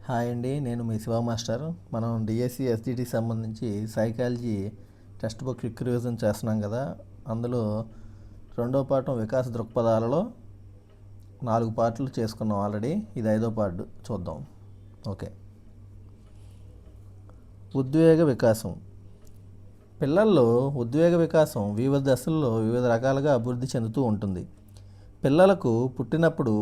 Hi అండి, నేను మీ Shiva master. మనం డిఎస్సి ఎస్జిటికి సంబంధించి psychology text book quick revision చేస్తున్నాం కదా. అందులో రెండో పాఠం వికాస దృక్పథాలలో 4 పార్ట్లు చేసుకున్నాం ఆల్రెడీ. ఇది 5వ పార్ట్ చూద్దాం. ఓకే. ఉద్వేగ వికాసం. పిల్లల్లో ఉద్వేగ వికాసం వివిధ దశల్లో వివిధ రకాలుగా అభివృద్ధి చెందుతూ ఉంటుంది. పిల్లలకు పుట్టినప్పుడు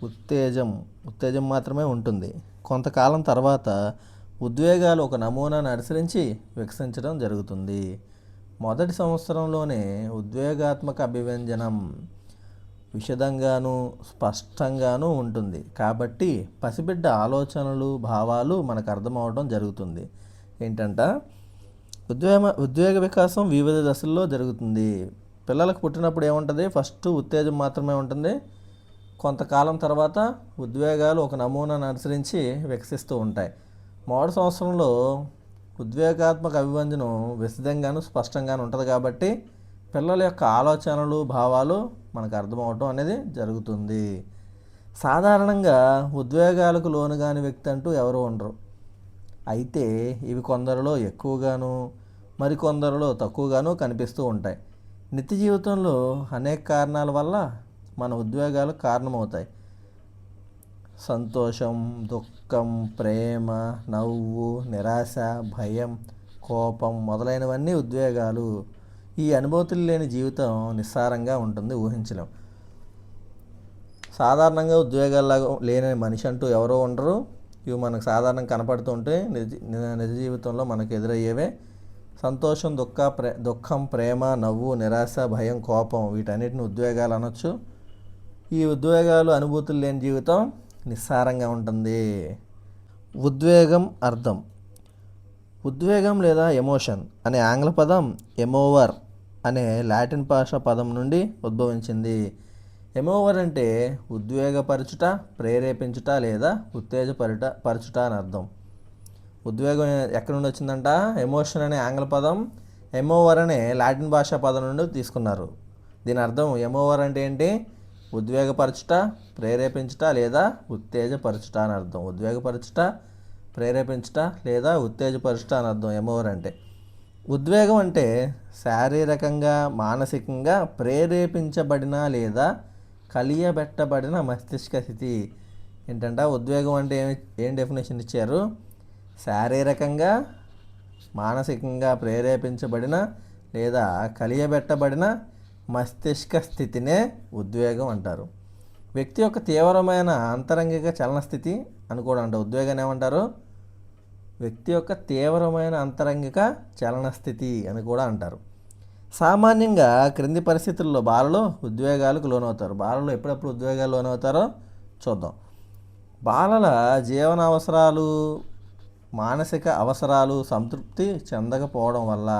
ఉత్తేజం మాత్రమే ఉంటుంది. కొంతకాలం తర్వాత ఉద్వేగాలు ఒక నమూనాను అనుసరించి వికసించడం జరుగుతుంది. మొదటి సంవత్సరంలోనే ఉద్వేగాత్మక అభివ్యంజనం విశదంగాను స్పష్టంగాను ఉంటుంది. కాబట్టి పసిబిడ్డ ఆలోచనలు భావాలు మనకు అర్థమవడం జరుగుతుంది. ఏంటంట, ఉద్వేగ వికాసం వివిధ దశల్లో జరుగుతుంది. పిల్లలకు పుట్టినప్పుడు ఏముంటుంది? ఫస్ట్ ఉత్తేజం మాత్రమే ఉంటుంది. కొంతకాలం తర్వాత ఉద్వేగాలు ఒక నమూనాను అనుసరించి వికసిస్తూ ఉంటాయి. మొదటి సంవత్సరంలో ఉద్వేగాత్మక అభివ్యంజనం విశదంగాను స్పష్టంగాను ఉంటుంది. కాబట్టి పిల్లల యొక్క ఆలోచనలు భావాలు మనకు అర్థమవటం అనేది జరుగుతుంది. సాధారణంగా ఉద్వేగాలకు లోనుగాని వ్యక్తి అంటూ ఎవరు ఉండరు. అయితే ఇవి కొందరిలో ఎక్కువగాను మరికొందరిలో తక్కువగాను కనిపిస్తూ ఉంటాయి. నిత్య జీవితంలో అనేక కారణాల వల్ల మన ఉద్వేగాలు కారణమవుతాయి. సంతోషం, దుఃఖం, ప్రేమ, నవ్వు, నిరాశ, భయం, కోపం మొదలైనవన్నీ ఉద్వేగాలు. ఈ అనుభూతులు లేని జీవితం నిస్సారంగా ఉంటుంది, ఊహించలేం. సాధారణంగా ఉద్వేగాలు లేని మనిషి అంటూ ఎవరో ఉండరు. ఇవి మనకు సాధారణంగా కనపడుతూ ఉంటే నిజ జీవితంలో మనకు ఎదురయ్యేవే. సంతోషం, దుఃఖం, ప్రేమ, నవ్వు, నిరాశ, భయం, కోపం వీటన్నిటిని ఉద్వేగాలు అనొచ్చు. ఈ ఉద్వేగాలు అనుభూతులు లేని జీవితం నిస్సారంగా ఉంటుంది. ఉద్వేగం అర్థం. ఉద్వేగం లేదా ఎమోషన్ అనే ఆంగ్ల పదం ఎమోవర్ అనే లాటిన్ భాషా పదం నుండి ఉద్భవించింది. ఎమోవర్ అంటే ఉద్వేగపరచుట, ప్రేరేపించుట లేదా ఉత్తేజపరచుట అని అర్థం. ఉద్వేగం ఎక్కడి నుండి వచ్చిందంట? ఎమోషన్ అనే ఆంగ్ల పదం ఎమోవర్ అనే లాటిన్ భాషా పదం నుండి తీసుకున్నారు. దీని అర్థం ఎమోవర్ అంటే ఏంటి? ఉద్వేగపరచుట, ప్రేరేపించుట లేదా ఉత్తేజపరచుట అని అర్థం. ఉద్వేగపరచుట, ప్రేరేపించుట లేదా ఉత్తేజపరచుట అని అర్థం ఎమోవర్ అంటే. ఉద్వేగం అంటే శారీరకంగా మానసికంగా ప్రేరేపించబడిన లేదా కలియబెట్టబడిన మస్తిష్క స్థితి. ఏంటంటే ఉద్వేగం అంటే ఏం డెఫినేషన్ ఇచ్చారు? శారీరకంగా మానసికంగా ప్రేరేపించబడిన లేదా కలియబెట్టబడిన మస్తిష్క స్థితినే ఉద్వేగం అంటారు. వ్యక్తి యొక్క తీవ్రమైన అంతరంగిక చలన స్థితి అని కూడా అంటారు. ఉద్వేగాన్ని ఏమంటారు? వ్యక్తి యొక్క తీవ్రమైన అంతరంగిక చలన స్థితి అని కూడా అంటారు. సామాన్యంగా క్రింది పరిస్థితుల్లో బాలలు ఉద్వేగాలకు లోనవుతారు. బాలలు ఎప్పుడెప్పుడు ఉద్వేగాలు లోనవుతారో చూద్దాం. బాలల జీవన అవసరాలు, మానసిక అవసరాలు సంతృప్తి చెందకపోవడం వల్ల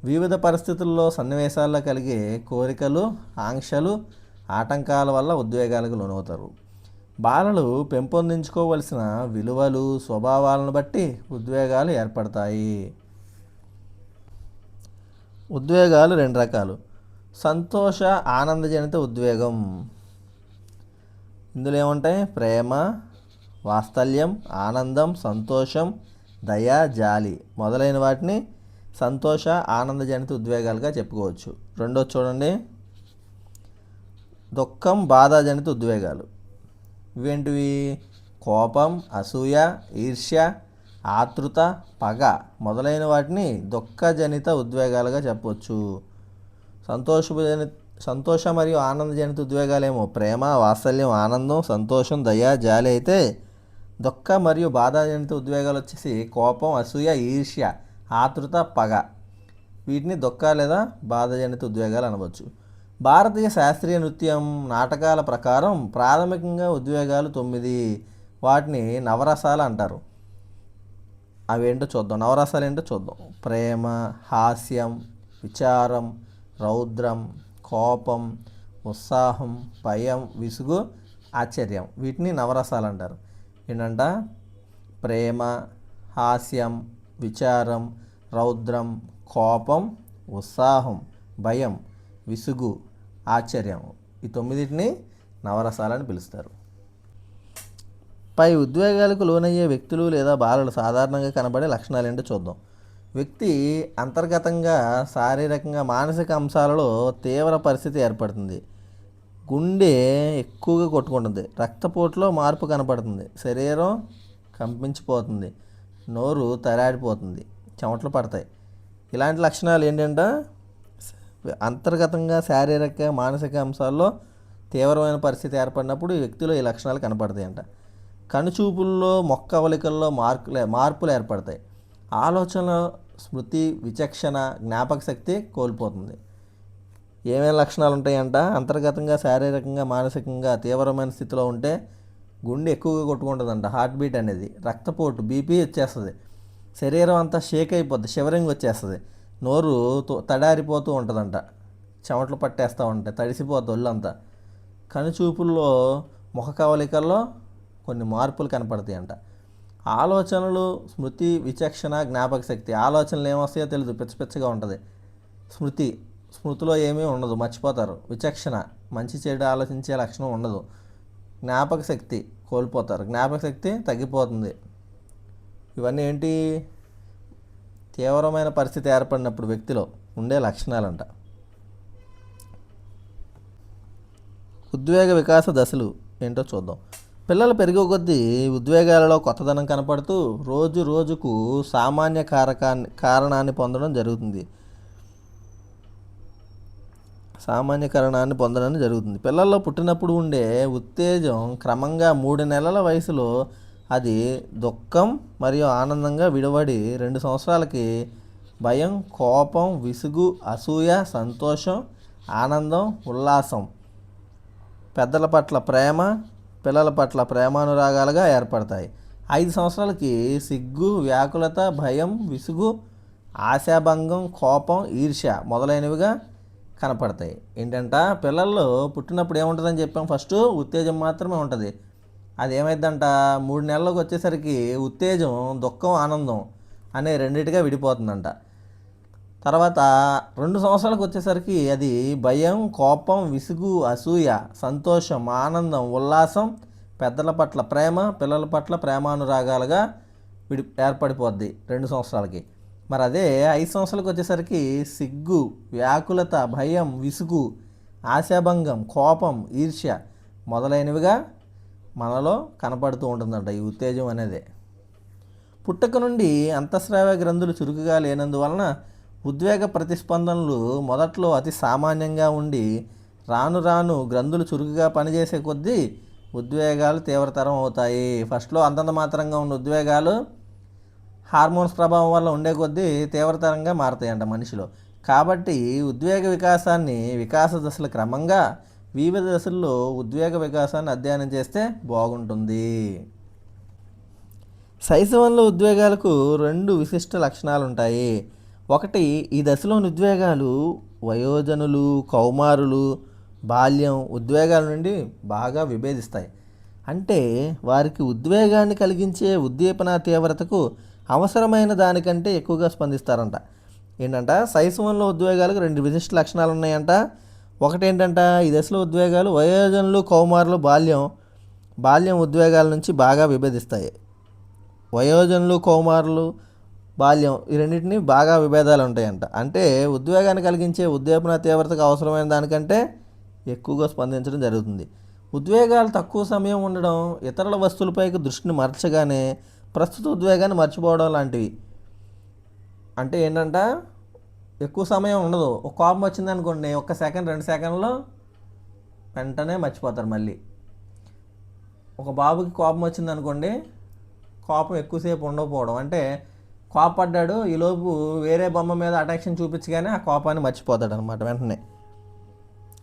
వివిధ పరిస్థితుల్లో సన్నివేశాల్లో కలిగే కోరికలు, ఆంక్షలు, ఆటంకాల వల్ల ఉద్వేగాలకు లోనవుతారు. బాలలు పెంపొందించుకోవలసిన విలువలు, స్వభావాలను బట్టి ఉద్వేగాలు ఏర్పడతాయి. ఉద్వేగాలు 2 రకాలు. సంతోష, ఆనందజనిత ఉద్వేగం. ఇందులో ఏముంటాయి? ప్రేమ, వాత్సల్యం, ఆనందం, సంతోషం, దయ, జాలి మొదలైన వాటిని సంతోష, ఆనందజనిత ఉద్వేగాలుగా చెప్పుకోవచ్చు. రెండోది చూడండి, దుఃఖం, బాధాజనిత ఉద్వేగాలు. ఇవేంటివి? కోపం, అసూయ, ఈర్ష్య, ఆతృత, పగ మొదలైన వాటిని దుఃఖజనిత ఉద్వేగాలుగా చెప్పవచ్చు. సంతోష మరియు ఆనందజనిత ఉద్వేగాలేమో ప్రేమ, వాత్సల్యం, ఆనందం, సంతోషం, దయ, జాలి అయితే దుఃఖ మరియు బాధాజనిత ఉద్వేగాలు వచ్చేసి కోపం, అసూయ, ఈర్ష్య, ఆతృత, పగ. వీటిని దుఃఖ లేదా బాధాజనిత ఉద్వేగాలు అనవచ్చు. భారతీయ శాస్త్రీయ నృత్యం, నాటకాల ప్రకారం ప్రాథమికంగా ఉద్వేగాలు 9. వాటిని నవరసాలు అంటారు. అవేంటో చూద్దాం. నవరసాలు ఏంటో చూద్దాం. ప్రేమ, హాస్యం, విచారం, రౌద్రం, కోపం, ఉత్సాహం, భయం, విసుగు, ఆశ్చర్యం వీటిని నవరసాలు అంటారు. ఏంటంట? ప్రేమ, హాస్యం, విచారం, రౌద్రం, కోపం, ఉత్సాహం, భయం, విసుగు, ఆశ్చర్యం ఈ 9టిని నవరసాలని పిలుస్తారు. పై ఉద్వేగాలకు లోనయ్యే వ్యక్తులు లేదా బాలలు సాధారణంగా కనబడే లక్షణాలు ఏంటో చూద్దాం. వ్యక్తి అంతర్గతంగా శారీరకంగా మానసిక అంశాలలో తీవ్ర పరిస్థితి ఏర్పడుతుంది. గుండె ఎక్కువగా కొట్టుకుంటుంది, రక్తపోటులో మార్పు కనపడుతుంది, శరీరం కంపించిపోతుంది, నోరు తరాడిపోతుంది, చెమటలు పడతాయి. ఇలాంటి లక్షణాలు ఏంటంటే అంతర్గతంగా శారీరక మానసిక అంశాల్లో తీవ్రమైన పరిస్థితి ఏర్పడినప్పుడు ఈ వ్యక్తిలో ఈ లక్షణాలు కనపడతాయంట. కనుచూపుల్లో మొక్క అవలికల్లో మార్పులు ఏర్పడతాయి. ఆలోచన, స్మృతి, విచక్షణ, జ్ఞాపక శక్తి కోల్పోతుంది. ఏమేమి లక్షణాలు ఉంటాయంట? అంతర్గతంగా శారీరకంగా మానసికంగా తీవ్రమైన స్థితిలో ఉంటే గుండె ఎక్కువగా కొట్టుకుంటుందంట, హార్ట్ బీట్ అనేది, రక్తపోటు బీపీ వచ్చేస్తుంది, శరీరం అంతా షేక్ అయిపోద్ది, షివరింగ్ వచ్చేస్తుంది, నోరు తడారిపోతూ ఉంటుందంట, చెమటలు పట్టేస్తూ ఉంటాయి, తడిసిపోద్ది ఒళ్ళంతా. కనుచూపుల్లో ముఖ కవలికల్లో కొన్ని మార్పులు కనపడతాయంట. ఆలోచనలు, స్మృతి, విచక్షణ, జ్ఞాపక శక్తి. ఆలోచనలు ఏమొస్తాయో తెలియదు, పిచ్చపిచ్చగా ఉంటుంది. స్మృతిలో ఏమీ ఉండదు, మర్చిపోతారు. విచక్షణ, మంచి చెడు ఆలోచించే లక్షణం ఉండదు. జ్ఞాపక శక్తి కోల్పోతారు, జ్ఞాపక శక్తి తగ్గిపోతుంది. ఇవన్నీ ఏంటి? తీవ్రమైన పరిస్థితి ఏర్పడినప్పుడు వ్యక్తిలో ఉండే లక్షణాలంట. ఉద్వేగ వికాస దశలు ఏంటో చూద్దాం. పిల్లలు పెరిగే కొద్దీ ఉద్వేగాలలో కొత్తదనం కనపడుతూ రోజు రోజుకు సామాన్య కారణాన్ని పొందడం జరుగుతుంది. పిల్లల్లో పుట్టినప్పుడు ఉండే ఉత్తేజం క్రమంగా 3 నెలల వయసులో అది దుఃఖం మరియు ఆనందంగా విడివడి 2 సంవత్సరాలకి భయం, కోపం, విసుగు, అసూయ, సంతోషం, ఆనందం, ఉల్లాసం, పెద్దల పట్ల ప్రేమ, పిల్లల పట్ల ప్రేమానురాగాలుగా ఏర్పడతాయి. 5 సంవత్సరాలకి సిగ్గు, వ్యాకులత, భయం, విసుగు, ఆశాభంగం, కోపం, ఈర్ష్య మొదలైనవిగా కనపడతాయి. ఏంటంట, పిల్లల్లో పుట్టినప్పుడు ఏముంటుందని చెప్పాం? ఫస్ట్ ఉత్తేజం మాత్రమే ఉంటుంది. అది ఏమైందంట, 3 నెలలకు వచ్చేసరికి ఉత్తేజం, దుఃఖం, ఆనందం అనే రెండింటిగా విడిపోతుందంట. తర్వాత 2 సంవత్సరాలకు వచ్చేసరికి అది భయం, కోపం, విసుగు, అసూయ, సంతోషం, ఆనందం, ఉల్లాసం, పెద్దల పట్ల ప్రేమ, పిల్లల పట్ల ప్రేమానురాగాలుగా ఏర్పడిపోద్ది 2 సంవత్సరాలకి. మరి అదే 5 సంవత్సరాలకు వచ్చేసరికి సిగ్గు, వ్యాకులత, భయం, విసుగు, ఆశాభంగం, కోపం, ఈర్ష్య మొదలైనవిగా మనలో కనపడుతూ ఉంటుందంట ఈ ఉత్తేజం అనేది. పుట్టుక నుండి అంతఃస్రావ గ్రంథులు చురుకుగా లేనందువలన ఉద్వేగ ప్రతిస్పందనలు మొదట్లో అతి సామాన్యంగా ఉండి రాను రాను గ్రంథులు చురుకుగా పనిచేసే కొద్దీ ఉద్వేగాలు తీవ్రతరం అవుతాయి. ఫస్ట్లో అంతంత మాత్రంగా ఉన్న ఉద్వేగాలు హార్మోన్స్ ప్రభావం వల్ల ఉండే కొద్దీ తీవ్రతరంగా మారతాయంట మనిషిలో. కాబట్టి ఉద్వేగ వికాస దశల క్రమంగా వివిధ దశల్లో ఉద్వేగ వికాసాన్ని అధ్యయనం చేస్తే బాగుంటుంది. శైశవంలో ఉద్వేగాలకు 2 విశిష్ట లక్షణాలు ఉంటాయి. ఒకటి, ఈ దశలోని ఉద్వేగాలు వయోజనులు, కౌమారులు, బాల్యం ఉద్వేగాల నుండి బాగా విభేదిస్తాయి. అంటే వారికి ఉద్వేగాన్ని కలిగించే ఉద్దీపన తీవ్రతకు అవసరమైన దానికంటే ఎక్కువగా స్పందిస్తారంట. ఏంటంట, శైశవంలో ఉద్వేగాలకు 2 విశిష్ట లక్షణాలు ఉన్నాయంట. ఒకటి ఏంటంట, ఈ దశలో ఉద్వేగాలు వయోజనులు, కౌమారులు, బాల్యం ఉద్వేగాల నుంచి బాగా విభేదిస్తాయి. వయోజనులు, కౌమారులు, బాల్యం ఈ రెండింటినీ బాగా విభేదాలు ఉంటాయంట. అంటే ఉద్వేగాన్ని కలిగించే ఉద్దీపన తీవ్రతకు అవసరమైన దానికంటే ఎక్కువగా స్పందించడం జరుగుతుంది. ఉద్వేగాలు తక్కువ సమయం ఉండడం, ఇతరుల వస్తువులపైకి దృష్టిని మరచగానే ప్రస్తుత ఉద్వేగాన్ని మర్చిపోవడం లాంటివి. అంటే ఏంటంట, ఎక్కువ సమయం ఉండదు. ఒక కోపం వచ్చింది అనుకోండి, 1 సెకండ్ 2 సెకండ్లో వెంటనే మర్చిపోతారు. మళ్ళీ ఒక బాబుకి కోపం వచ్చింది అనుకోండి, కోపం ఎక్కువసేపు ఉండకపోవడం. అంటే కోపడ్డాడు, ఈలోపు వేరే బొమ్మ మీద అటాక్షన్ చూపించగానే ఆ కోపాన్ని మర్చిపోతాడు అనమాట వెంటనే.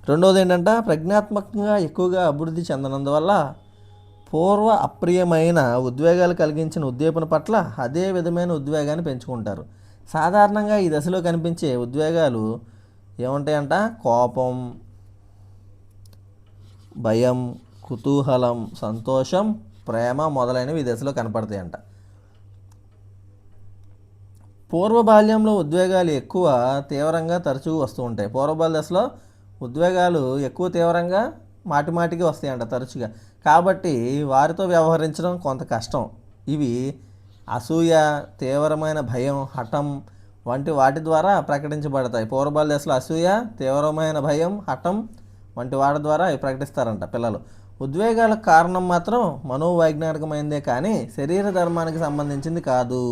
రెండవది ఏంటంటే, ప్రజ్ఞాత్మకంగా ఎక్కువగా అభివృద్ధి చెందనందువల్ల పూర్వ అప్రియమైన ఉద్వేగాలు కలిగించిన ఉద్దీపన పట్ల అదే విధమైన ఉద్వేగాన్ని పెంచుకుంటారు. సాధారణంగా ఈ దశలో కనిపించే ఉద్వేగాలు ఏముంటాయంట, కోపం, భయం, కుతూహలం, సంతోషం, ప్రేమ మొదలైనవి ఈ దశలో కనపడతాయంట. పూర్వ బాల్యంలో ఉద్వేగాలు ఎక్కువ తీవ్రంగా తరచుగా వస్తూ ఉంటాయి. పూర్వబాల్య దశలో ఉద్వేగాలు ఎక్కువ తీవ్రంగా మాటిమాటికి వస్తాయంట తరచుగా. కాబట్టి వారితో వ్యవహరించడం కొంత కష్టం. ఇవి అసూయ, తీవ్రమైన భయం, హఠం వంటి వాటి ద్వారా ప్రకటించబడతాయి. పూర్వబాల దశలో అసూయ, తీవ్రమైన భయం, హఠం వంటి వాటి ద్వారా ఇవి ప్రకటిస్తారంట పిల్లలు. ఉద్వేగాలకు కారణం మాత్రం మనోవైజ్ఞానికమైనదే కానీ శరీర ధర్మానికి సంబంధించింది కాదు.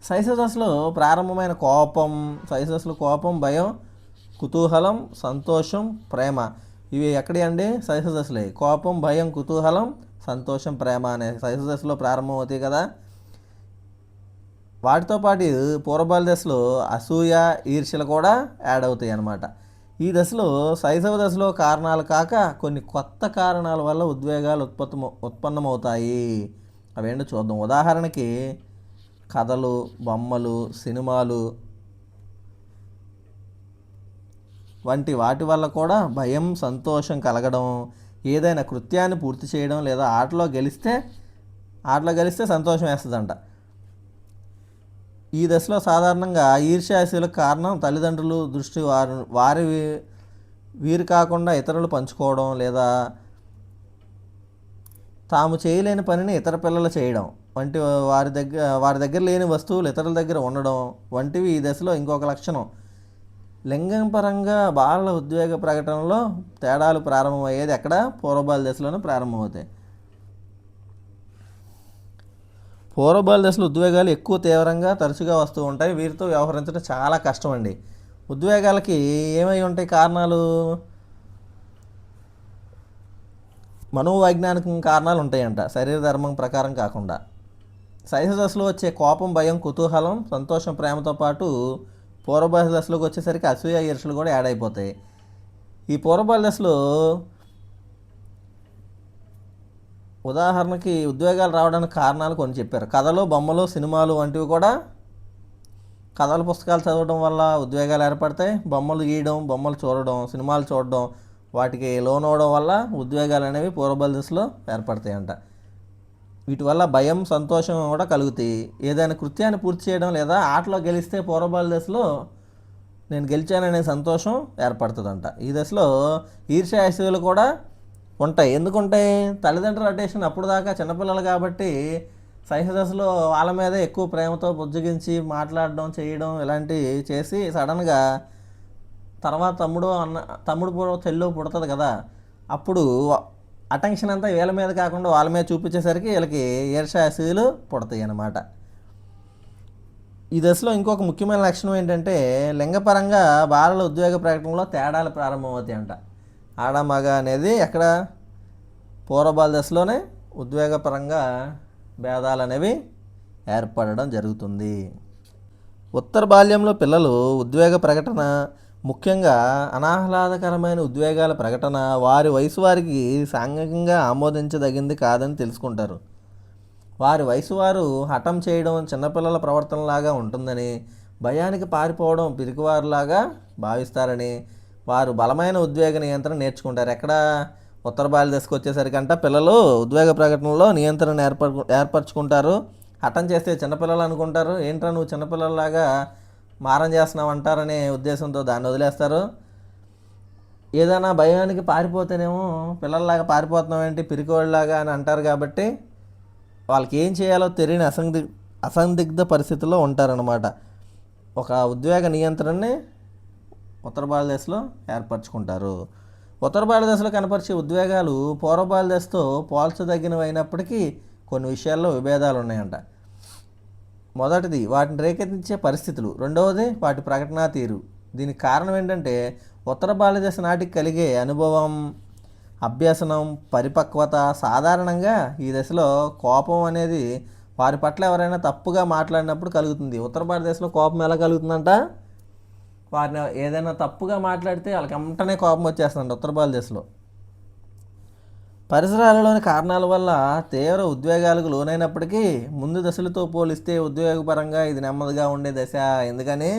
శైశవ దశలో ప్రారంభమైన కోపం, భయం, కుతూహలం, సంతోషం, ప్రేమ ఇవి ఎక్కడి అండి? శైశవ దశలే. కోపం, భయం, కుతూహలం, సంతోషం, ప్రేమ అనే శైశవ దశలో ప్రారంభమవుతాయి కదా. వాటితో పాటు పూర్వబాల దశలో అసూయ, ఈర్ష్యలు కూడా యాడ్ అవుతాయి అన్నమాట. ఈ దశలో శైశవ దశలో కారణాలు కాక కొన్ని కొత్త కారణాల వల్ల ఉద్వేగాలు ఉత్పన్నమవుతాయి. అవేంటో చూద్దాం. ఉదాహరణకి కథలు, బొమ్మలు, సినిమాలు వంటి వాటి వల్ల కూడా భయం, సంతోషం కలగడం, ఏదైనా కృత్యాన్ని పూర్తి చేయడం లేదా ఆటలో గెలిస్తే సంతోషం వేస్తుందంట. ఈ దశలో సాధారణంగా ఈర్ష్యాశీలకు కారణం తల్లిదండ్రులు దృష్టి వీరు కాకుండా ఇతరులు పంచుకోవడం లేదా తాము చేయలేని పనిని ఇతర పిల్లలు చేయడం వంటి వారి దగ్గర లేని వస్తువులు ఇతరుల దగ్గర ఉండడం వంటివి ఈ దశలో ఇంకొక లక్షణం. లింగం పరంగా బాలల ఉద్వేగ ప్రకటనలో తేడాలు ప్రారంభమయ్యేది ఎక్కడ? పూర్వబాల దశలోనే ప్రారంభమవుతాయి. పూర్వబాల దశలో ఉద్వేగాలు ఎక్కువ తీవ్రంగా తరచుగా వస్తూ ఉంటాయి. వీరితో వ్యవహరించడం చాలా కష్టం అండి. ఉద్వేగాలకి ఏమై ఉంటాయి కారణాలు? మనోవైజ్ఞానిక కారణాలు ఉంటాయంట, శరీర ధర్మం ప్రకారం కాకుండా. శైశవ దశలో వచ్చే కోపం, భయం, కుతూహలం, సంతోషం, ప్రేమతో పాటు పూర్వబాల దశలోకి వచ్చేసరికి అసూయ, ఈర్ష్యలు కూడా యాడ్ అయిపోతాయి. ఈ పూర్వబాల దశలో ఉదాహరణకి ఉద్వేగాలు రావడానికి కారణాలు కొన్ని చెప్పారు. కథలు, బొమ్మలు, సినిమాలు వంటివి కూడా. కథల పుస్తకాలు చదవడం వల్ల ఉద్వేగాలు ఏర్పడతాయి. బొమ్మలు గీయడం, బొమ్మలు చూడడం, సినిమాలు చూడడం వాటికి లోనవడం వల్ల ఉద్వేగాలు అనేవి పూర్వబాల దశలో ఏర్పడతాయి అంట. వీటి వల్ల భయం, సంతోషం కూడా కలుగుతాయి. ఏదైనా కృత్యాన్ని పూర్తి చేయడం లేదా ఆటలో గెలిస్తే పూర్వబాల దశలో నేను గెలిచాననే సంతోషం ఏర్పడుతుందంట. ఈ దశలో ఈర్ష్యాశయులు కూడా ఉంటాయి. ఎందుకుంటాయి? తల్లిదండ్రుల అటెన్షన్ అప్పుడు దాకా చిన్నపిల్లలు కాబట్టి శైశవ దశలో వాళ్ళ మీదే ఎక్కువ ప్రేమతో బుజ్జగించి మాట్లాడడం, చేయడం ఇలాంటివి చేసి సడన్గా తర్వాత తమ్ముడు చెల్లు పుడుతుంది కదా, అప్పుడు అటెన్షన్ అంతా వీళ్ళ మీద కాకుండా వాళ్ళ మీద చూపించేసరికి వీళ్ళకి ఈర్ష్యాశయులు పుడతాయి అన్నమాట. ఈ దశలో ఇంకొక ముఖ్యమైన లక్షణం ఏంటంటే లింగపరంగా బాలల ఉద్వేగ ప్రకటనలో తేడాలు ప్రారంభమవుతాయి అంట. ఆడ మగ అనేది ఎక్కడ? పూర్వబాల దశలోనే ఉద్వేగపరంగా భేదాలు అనేవి ఏర్పడడం జరుగుతుంది. ఉత్తర బాల్యంలో పిల్లలు ఉద్వేగ ప్రకటన, ముఖ్యంగా అనాహ్లాదకరమైన ఉద్వేగాల ప్రకటన వారి వయసు వారికి సాంఘికంగా ఆమోదించదగింది కాదని తెలుసుకుంటారు. వారి వయసు వారు హఠం చేయడం చిన్నపిల్లల ప్రవర్తనలాగా ఉంటుందని, భయానికి పారిపోవడం పిరికివారులాగా భావిస్తారని, వారు బలమైన ఉద్వేగ నియంత్రణ నేర్చుకుంటారు. ఎక్కడ? ఉత్తర బాల్య దశకు వచ్చేసరికంట పిల్లలు ఉద్వేగ ప్రకటనలో నియంత్రణ ఏర్పరచుకుంటారు. హఠం చేస్తే చిన్నపిల్లలు అనుకుంటారు, ఏంట్రా నువ్వు చిన్నపిల్లలాగా మారం చేస్తున్నావు అంటారనే ఉద్దేశంతో దాన్ని వదిలేస్తారు. ఏదైనా భయానికి పారిపోతేనేమో పిల్లల్లాగా పారిపోతున్నావు ఏంటి, పిరికివాళ్ళలాగా అని అంటారు. కాబట్టి వాళ్ళకి ఏం చేయాలో తెలియని అసందిగ్ధ పరిస్థితుల్లో ఉంటారనమాట. ఒక ఉద్వేగ నియంత్రణని ఉత్తర బాల్య దశలో ఏర్పరచుకుంటారు. ఉత్తర బాల్య దశలో కనపరిచే ఉద్వేగాలు పూర్వబాల్య దశతో పోల్చదగినవి అయినప్పటికీ కొన్ని విషయాల్లో విభేదాలు ఉన్నాయంట. మొదటిది వాటిని రేకెత్తించే పరిస్థితులు, రెండవది వాటి ప్రకటనా తీరు. దీనికి కారణం ఏంటంటే ఉత్తర బాల్య దశ నాటికి కలిగే అనుభవం, అభ్యసనం, పరిపక్వత. సాధారణంగా ఈ దశలో కోపం అనేది వారి పట్ల ఎవరైనా తప్పుగా మాట్లాడినప్పుడు కలుగుతుంది. ఉత్తర బాల్య దశలో కోపం ఎలా కలుగుతుందంట? వారిని ఏదైనా తప్పుగా మాట్లాడితే వాళ్ళకి వెంటనే కోపం వచ్చేస్తుందంట ఉత్తర బాల్య దశలో. పరిసరాలలోని కారణాల వల్ల తీవ్ర ఉద్వేగాలకు లోనైనప్పటికీ ముందు దశలతో పోలిస్తే ఉద్వేగపరంగా ఇది నెమ్మదిగా ఉండే దశ. ఎందుకని?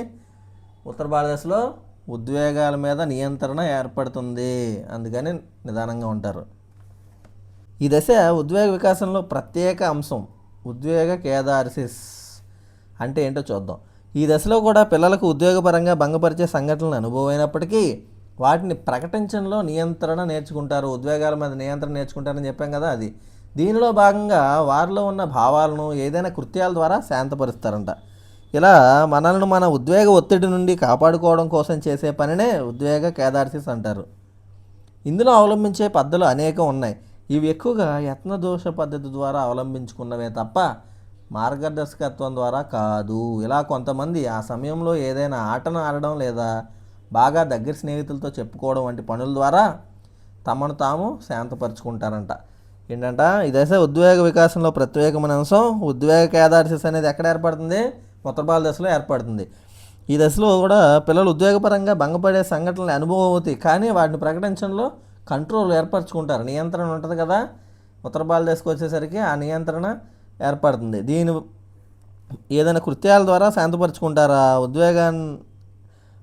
ఉత్తర బాల్య దశలో ఉద్వేగాల మీద నియంత్రణ ఏర్పడుతుంది, అందుకని నిదానంగా ఉంటారు. ఈ దశ ఉద్వేగ వికాసంలో ప్రత్యేక అంశం. ఉద్వేగ కేదార్సిస్ అంటే ఏంటో చూద్దాం. ఈ దశలో కూడా పిల్లలకు ఉద్వేగపరంగా భంగపరిచే సంఘటనలు అనుభవం అయినప్పటికీ వాటిని ప్రకటించడంలో నియంత్రణ నేర్చుకుంటారు, ఉద్వేగాల మీద నియంత్రణ నేర్చుకుంటారని చెప్పాం కదా. అది దీనిలో భాగంగా వారిలో ఉన్న భావాలను ఏదైనా కృత్యాల ద్వారా శాంతపరుస్తారంట. ఇలా మనల్ని మన ఉద్వేగ ఒత్తిడి నుండి కాపాడుకోవడం కోసం చేసే పనినే ఉద్వేగ కేదార్సిస్ అంటారు. ఇందులో అవలంబించే పద్ధతులు అనేకం ఉన్నాయి. ఇవి ఎక్కువగా యత్నదోష పద్ధతి ద్వారా అవలంబించుకున్నవే తప్ప మార్గదర్శకత్వం ద్వారా కాదు. ఇలా కొంతమంది ఆ సమయంలో ఏదైనా ఆటను ఆడడం లేదా బాగా దగ్గర స్నేహితులతో చెప్పుకోవడం వంటి పనుల ద్వారా తమను తాము శాంతపరుచుకుంటారంట. ఏంటంట, ఈ దశ ఉద్వేగ వికాసంలో ప్రత్యేకమైన అంశం. ఉద్వేగ కేదార్సిస్ అనేది ఎక్కడ ఏర్పడుతుంది? ఉత్తరబాల దశలో ఏర్పడుతుంది. ఈ దశలో కూడా పిల్లలు ఉద్వేగపరంగా భంగపడే సంఘటనలు అనుభవం అవుతాయి, కానీ వాటిని ప్రకటించడంలో కంట్రోల్ ఏర్పరచుకుంటారు, నియంత్రణ ఉంటుంది కదా. ఉత్తరబాల దశకు వచ్చేసరికి ఆ నియంత్రణ ఏర్పడుతుంది. దీని ఏదైనా కృత్యాల ద్వారా శాంతపరుచుకుంటారా ఉద్వేగాన్ని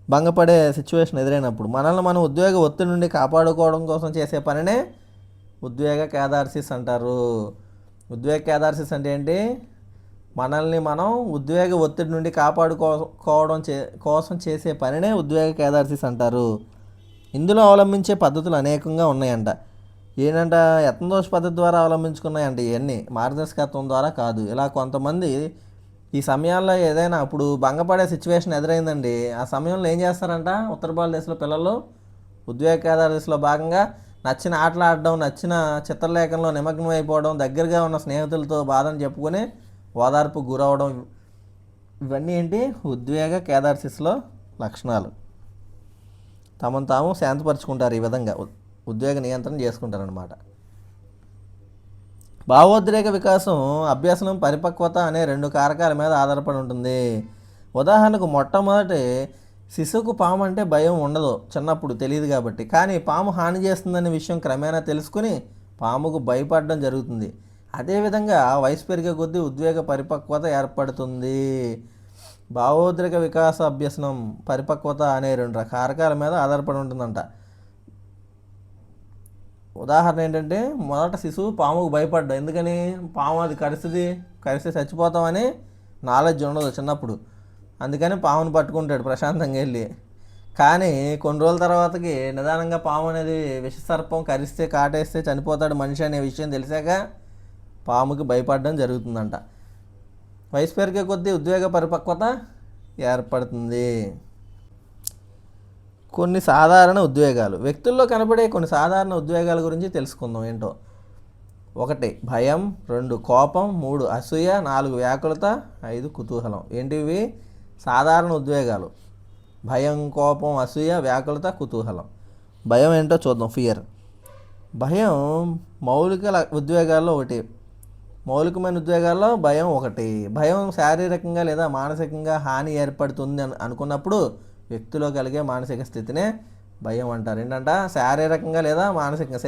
భంగపడే సిచ్యువేషన్ ఎదురైనప్పుడు. మనల్ని మనం ఉద్వేగ ఒత్తిడి నుండి కాపాడుకోవడం కోసం చేసే పనినే ఉద్వేగ కేదార్సిస్ అంటారు. ఉద్వేగ కేదార్సిస్ అంటే ఏంటి? మనల్ని మనం ఉద్వేగ ఒత్తిడి నుండి కాపాడుకోవడం కోసం చేసే పనినే ఉద్వేగ కేదార్సిస్ అంటారు. ఇందులో అవలంబించే పద్ధతులు అనేకంగా ఉన్నాయంట. ఏంటంట, యత్నదోష పద్ధతి ద్వారా అవలంబించుకున్నాయంట. ఇవన్నీ మార్గదర్శకత్వం ద్వారా కాదు. ఇలా కొంతమంది ఈ సమయాల్లో ఏదైనా ఇప్పుడు భంగపడే సిచ్యువేషన్ ఎదురైందండి, ఆ సమయంలో ఏం చేస్తారంట, ఉత్తరబాల దశలో పిల్లలు ఉద్వేగ కేదార్సిస్లో భాగంగా నచ్చిన ఆటలు ఆడడం, నచ్చిన చిత్రలేఖనంలో నిమగ్నం అయిపోవడం, దగ్గరగా ఉన్న స్నేహితులతో బాధను చెప్పుకొని ఓదార్పు గురవడం, ఇవన్నీ ఏంటి ఉద్వేగ కేదార్సిస్లో లక్షణాలు. తమను తాము శాంతపరుచుకుంటారు, ఈ విధంగా ఉద్వేగ నియంత్రణ చేసుకుంటారనమాట. భావోద్రేక వికాసం అభ్యసనం పరిపక్వత అనే 2 కారకాల మీద ఆధారపడి ఉంటుంది. ఉదాహరణకు మొట్టమొదటి శిశువుకు పాము అంటే భయం ఉండదు, చిన్నప్పుడు తెలియదు కాబట్టి. కానీ పాము హాని చేస్తుందనే విషయం క్రమేణా తెలుసుకుని పాముకు భయపడడం జరుగుతుంది. అదేవిధంగా వయసు పెరిగే కొద్దీ ఉద్వేగ పరిపక్వత ఏర్పడుతుంది. భావోద్రేక వికాస అభ్యసనం పరిపక్వత అనే 2 కారకాల మీద ఆధారపడి ఉంటుందంట. ఉదాహరణ ఏంటంటే, మొదట శిశువు పాముకు భయపడ్డా, ఎందుకని? పాము అది కరిస్తే చచ్చిపోతామని నాలెడ్జ్ ఉండదు చిన్నప్పుడు, అందుకని పాముని పట్టుకుంటాడు ప్రశాంతంగా వెళ్ళి. కానీ కొన్ని రోజుల తర్వాతకి నిదానంగా పాము అనేది విషసర్పం కరిస్తే కాటేస్తే చనిపోతాడు మనిషి అనే విషయం తెలిసాక పాముకి భయపడడం జరుగుతుందంట. వయసు పెరిగే కొద్దీ ఉద్వేగ పరిపక్వత ఏర్పడుతుంది. కొన్ని సాధారణ ఉద్వేగాలు. వ్యక్తుల్లో కనబడే కొన్ని సాధారణ ఉద్వేగాల గురించి తెలుసుకుందాం ఏంటో. 1 భయం, 2 కోపం, 3 అసూయ, 4 వ్యాకులత, 5 కుతూహలం. ఏంటివి? సాధారణ ఉద్వేగాలు. భయం, కోపం, అసూయ, వ్యాకులత, కుతూహలం. భయం ఏంటో చూద్దాం. ఫియర్. భయం మౌలిక ఉద్వేగాల్లో ఒకటి. మౌలికమైన ఉద్వేగాల్లో భయం ఒకటి. భయం శారీరకంగా లేదా మానసికంగా హాని ఏర్పడుతుంది అనుకున్నప్పుడు వ్యక్తిలో కలిగే మానసిక స్థితినే భయం అంటారు. ఏంటంట, శారీరకంగా లేదా మానసికంగా,